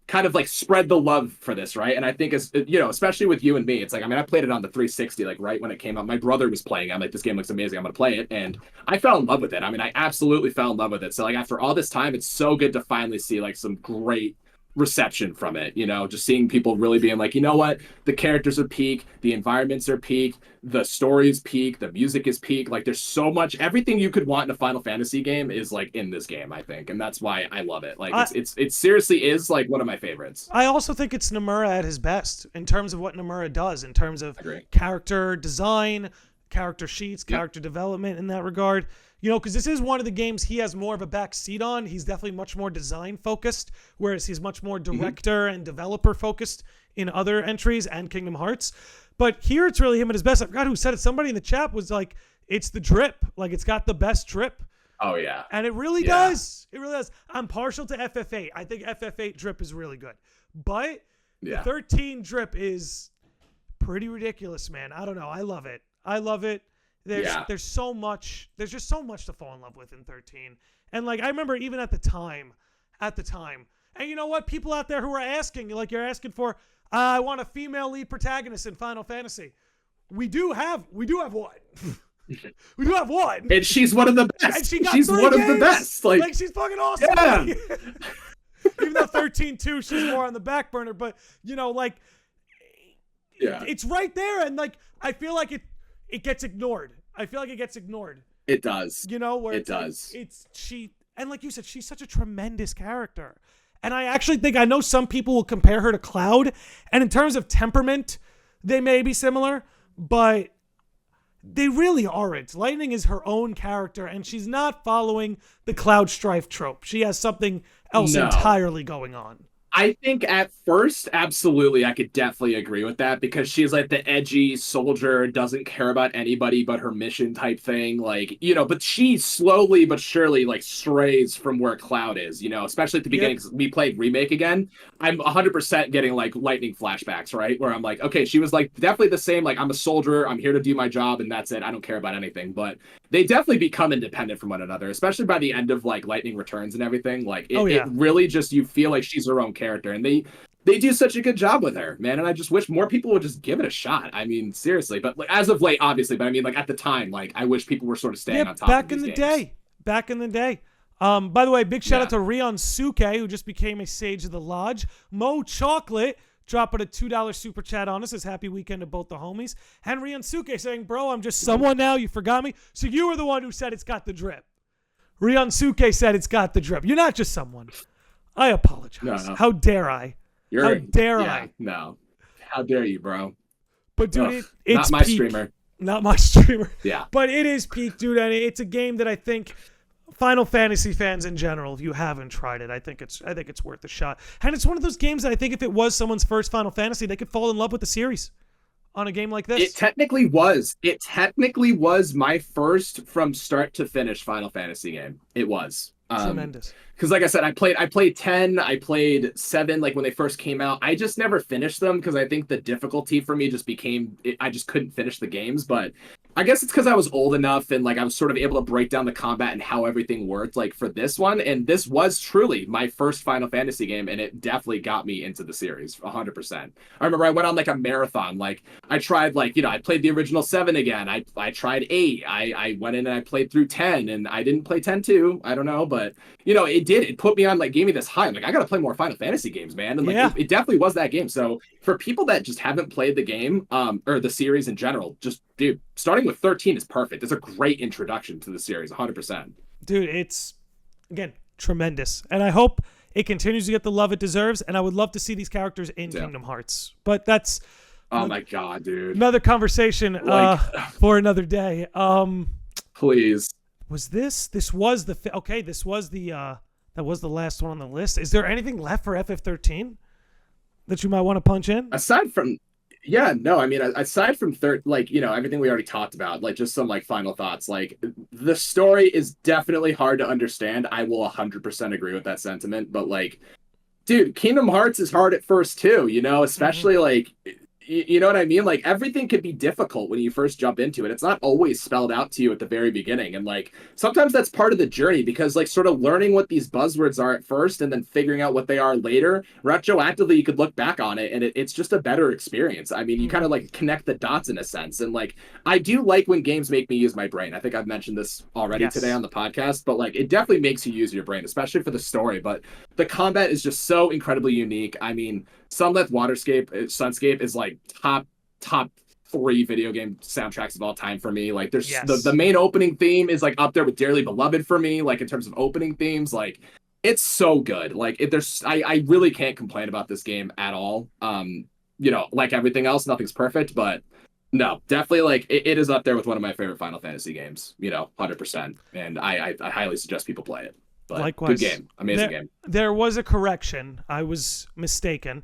kind of like spread the love for this, right? And I think as you know, especially with you and me, it's like, I mean, I played it on the 360, like right when it came out. My brother was playing. I'm like, this game looks amazing, I'm gonna play it. And I fell in love with it. I mean, I absolutely fell in love with it. So like after all this time, it's so good to finally see like some great reception from it, you know, just seeing people really being like, you know what, the characters are peak, the environments are peak, the story is peak, the music is peak. Like there's so much, everything you could want in a Final Fantasy game is like in this game, I think. And that's why I love it. Like it seriously is like one of my favorites. I also think it's Nomura at his best in terms of what Nomura does, in terms of character design, character sheets, character development in that regard. You know, because this is one of the games he has more of a back seat on. He's definitely much more design focused, whereas he's much more director and developer focused in other entries and Kingdom Hearts. But here it's really him at his best. I forgot who said it. Somebody in the chat was like, it's the drip. Like it's got the best drip. Oh, yeah. And it really does. It really does. I'm partial to FF8. I think FF8 drip is really good. But the 13 drip is pretty ridiculous, man. I don't know. I love it. I love it. There's so much. There's just so much to fall in love with in 13. And like I remember even at the time. And you know what? People out there who are asking, like you're asking for, I want a female lead protagonist in Final Fantasy. We do have one. We do have one. And she's one of the best. And she's one of the best. Like she's fucking awesome. Yeah. Even though 13-2, she's more on the back burner, but you know, like it's right there, and like I feel like it gets ignored. I feel like it gets ignored. It does. You know, where it does. And like you said, she's such a tremendous character. And I actually think, I know some people will compare her to Cloud, and in terms of temperament, they may be similar, but they really aren't. Lightning is her own character, and she's not following the Cloud Strife trope. She has something else entirely going on. I think at first, absolutely, I could definitely agree with that, because she's like the edgy soldier, doesn't care about anybody but her mission type thing. Like, you know, but she slowly but surely like strays from where Cloud is, you know, especially at the beginning. Yep. We played Remake again. I'm 100% getting like Lightning flashbacks, right? Where I'm like, okay, she was like definitely the same. Like, I'm a soldier. I'm here to do my job, and that's it. I don't care about anything. But they definitely become independent from one another, especially by the end of like Lightning Returns and everything. Like, it really just, you feel like she's her own character, and they do such a good job with her, man. And I just wish more people would just give it a shot. I mean, seriously. But like, as of late, obviously, but I mean, like at the time, like I wish people were sort of staying on top back of these in the games. day. Back in the day. By the way, big shout out to Rion Suke, who just became a Sage of the Lodge. Mo Chocolate dropping a $2 super chat on us. Says happy weekend to both the homies. And Rion Suke saying, bro, I'm just someone now. You forgot me. So you were the one who said it's got the drip. Rion Suke said it's got the drip. You're not just someone. I apologize. No. How dare I? How dare I? No. How dare you, bro? But dude, it's not my peak. streamer. Not my streamer. Yeah. But it is peak, dude. And it's a game that I think Final Fantasy fans in general, if you haven't tried it, I think it's worth a shot. And it's one of those games that I think if it was someone's first Final Fantasy, they could fall in love with the series on a game like this. It technically was. It technically was my first from start to finish Final Fantasy game. It was. Tremendous. Because like I said, I played 10, I played 7, like when they first came out. I just never finished them because I think the difficulty for me just became, I just couldn't finish the games. But I guess it's because I was old enough and like I was sort of able to break down the combat and how everything worked like for this one. And this was truly my first Final Fantasy game, and it definitely got me into the series 100%. I remember I went on like a marathon. Like I tried like, I played the original 7 again. I tried 8. I went in and I played through 10, and I didn't play 10 too. I don't know, but it put me on, like gave me this high. I'm like, I gotta play more Final Fantasy games, man. And like it definitely was that game. So for people that just haven't played the game, or the series in general, just dude, starting with 13 is perfect. It's a great introduction to the series, 100%. Dude, it's, again, tremendous. And I hope it continues to get the love it deserves, and I would love to see these characters in Kingdom Hearts. But that's... Oh my god, dude. Another conversation for another day. Please. Was this was the... Okay, this was the... that was the last one on the list. Is there anything left for FF13 that you might want to punch in? Aside from... Yeah, no, I mean, aside from everything we already talked about, like just some like final thoughts, like the story is definitely hard to understand. I will 100% agree with that sentiment, but like, dude, Kingdom Hearts is hard at first too, especially like, you know what I mean? Like everything can be difficult when you first jump into it. It's not always spelled out to you at the very beginning. And like, sometimes that's part of the journey, because like sort of learning what these buzzwords are at first and then figuring out what they are later, retroactively, you could look back on it and it's just a better experience. I mean, you kind of like connect the dots in a sense. And like, I do like when games make me use my brain. I think I've mentioned this already today on the podcast, but like, it definitely makes you use your brain, especially for the story. But the combat is just so incredibly unique. I mean, Sunlit Sunscape is like top 3 video game soundtracks of all time for me. Like there's the main opening theme is like up there with Dearly Beloved for me, like in terms of opening themes. Like it's so good. Like I really can't complain about this game at all. Like everything else, nothing's perfect, but no, definitely like it is up there with one of my favorite Final Fantasy games, 100%. And I highly suggest people play it. But likewise, good game, amazing game. There was a correction. I was mistaken.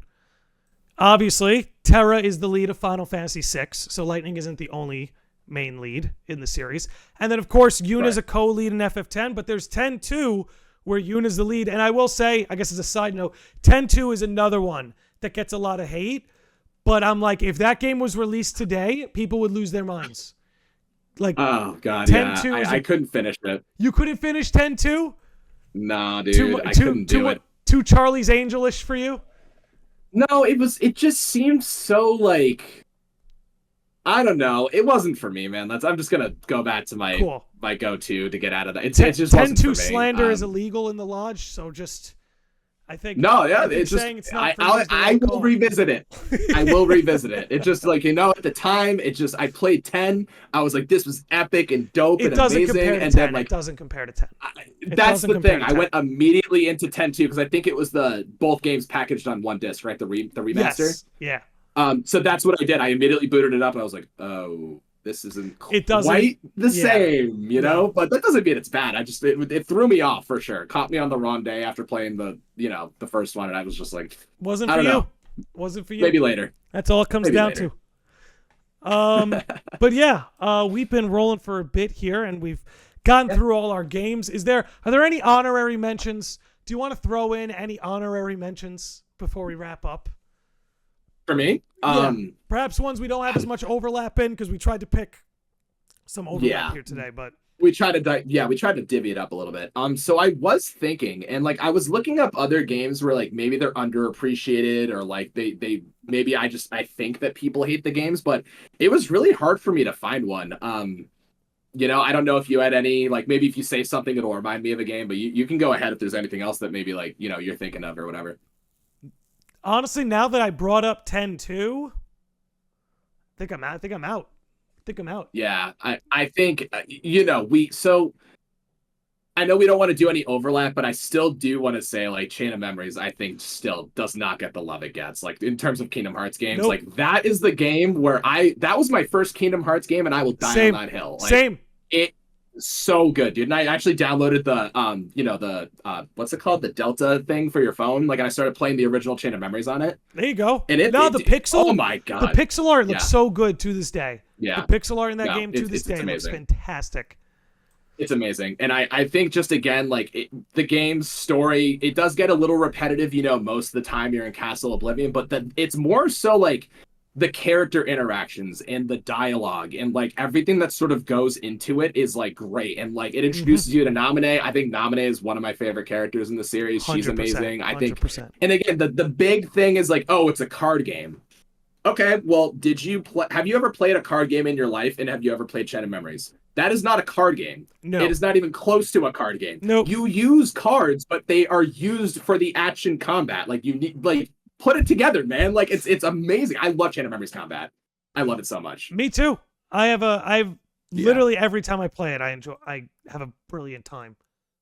Obviously, Terra is the lead of Final Fantasy VI, so Lightning isn't the only main lead in the series. And then, of course, Yuna's a co-lead in FF10, but there's 10-2 where Yuna's the lead. And I will say, I guess as a side note, 10-2 is another one that gets a lot of hate. But I'm like, if that game was released today, people would lose their minds. Like, oh, God, 10-2 I couldn't finish it. You couldn't finish 10-2? Nah, dude, I couldn't do it. Too Charlie's Angelish for you? No, it just seemed so like, I don't know. It wasn't for me, man. I'm just gonna go back to my my go-to to get out of that. It just wasn't for me. 10-2 slander is illegal in the lodge, so just I think it's just I will revisit it. I will revisit it. It just like at the time I played 10. I was like, this was epic and dope and amazing, and then like it doesn't compare to 10. That's the thing. I went immediately into 10 too because I think it was both games packaged on one disc, right? The remaster. Yes. Yeah. So that's what I did. I immediately booted it up and I was like, oh, this isn't quite the same, But that doesn't mean it's bad. It threw me off for sure. Caught me on the wrong day after playing the first one, and I was just like, wasn't for you. Wasn't for you. Maybe later. That's all it comes down to. But yeah, we've been rolling for a bit here, and we've gotten through all our games. Are there any honorary mentions? Do you want to throw in any honorary mentions before we wrap up? For me? Perhaps ones we don't have as much overlap in, because we tried to pick some overlap here today, but we tried to divvy it up a little bit. So I was thinking, and like I was looking up other games where like maybe they're underappreciated, or like they maybe I think that people hate the games, but it was really hard for me to find one. I don't know if you had any, like maybe if you say something it'll remind me of a game, but you can go ahead if there's anything else that maybe like you're thinking of or whatever. Honestly, now that I brought up 10-2, I think I'm out. Yeah, I think, I know we don't want to do any overlap, but I still do want to say, like, Chain of Memories, I think still does not get the love it gets. Like, in terms of Kingdom Hearts games, like, that is the game where that was my first Kingdom Hearts game, and I will die on that hill. Like, Same. So good, dude. And I actually downloaded the what's it called, the Delta thing for your phone, like, and I started playing the original Chain of Memories on it. There you go. And the pixel, oh my god, the pixel art looks so good to this day. Yeah, the pixel art in that game to this day looks fantastic. It's amazing. And I think just again, like the game's story, it does get a little repetitive, most of the time you're in Castle Oblivion, but it's more so like the character interactions and the dialogue and like everything that sort of goes into it is like great. And like it introduces you to Naminé. I think Naminé is one of my favorite characters in the series. She's amazing. I think, 100%. and again, the big thing is like, oh, it's a card game. Okay, well, have you ever played a card game in your life, and have you ever played Shattered Memories? That is not a card game. No. It is not even close to a card game. Nope. You use cards, but they are used for the action combat. Like you need, like, put it together, man. Like it's amazing. I love Shattered Memories combat. I love it so much. Me too. I've literally every time I play it, I have a brilliant time.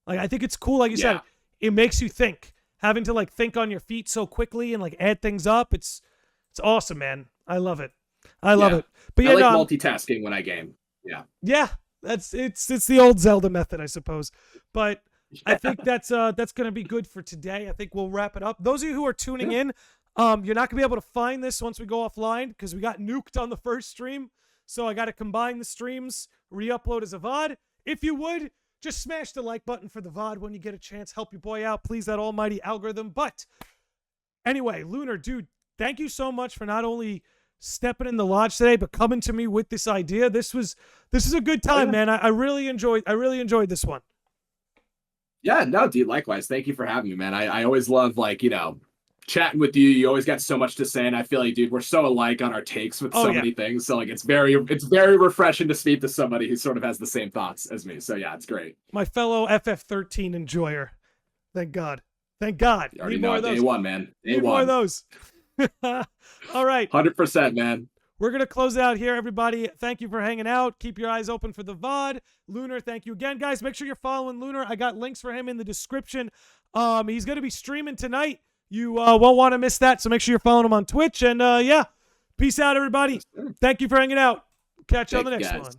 Like I think it's cool, like you said, it makes you think. Having to like think on your feet so quickly and like add things up, it's awesome, man. I love it. I love it. But yeah, I like multitasking when I game. Yeah. Yeah. It's the old Zelda method, I suppose. But I think that's gonna be good for today. I think we'll wrap it up. Those of you who are tuning in, you're not gonna be able to find this once we go offline because we got nuked on the first stream. So I gotta combine the streams, re-upload as a VOD. If you would, just smash the like button for the VOD when you get a chance. Help your boy out, please, that almighty algorithm. But anyway, Lunar, dude, thank you so much for not only stepping in the lodge today, but coming to me with this idea. This is a good time, man. I really enjoyed this one. Yeah, no, dude, likewise. Thank you for having me, man. I always love, like, you know, chatting with you. You always got so much to say, and I feel like, dude, we're so alike on our takes with so many things. So like it's very refreshing to speak to somebody who sort of has the same thoughts as me. So yeah, it's great. My fellow FF13 enjoyer. Thank God. Thank God. You already know it. Day one, man. Need more of those. All right. 100%, man. We're going to close it out here, everybody. Thank you for hanging out. Keep your eyes open for the VOD. Lunar, thank you again. Guys, make sure you're following Lunar. I got links for him in the description. He's going to be streaming tonight. You won't want to miss that, so make sure you're following him on Twitch. And, yeah, peace out, everybody. Thank you for hanging out. Catch you on the next one.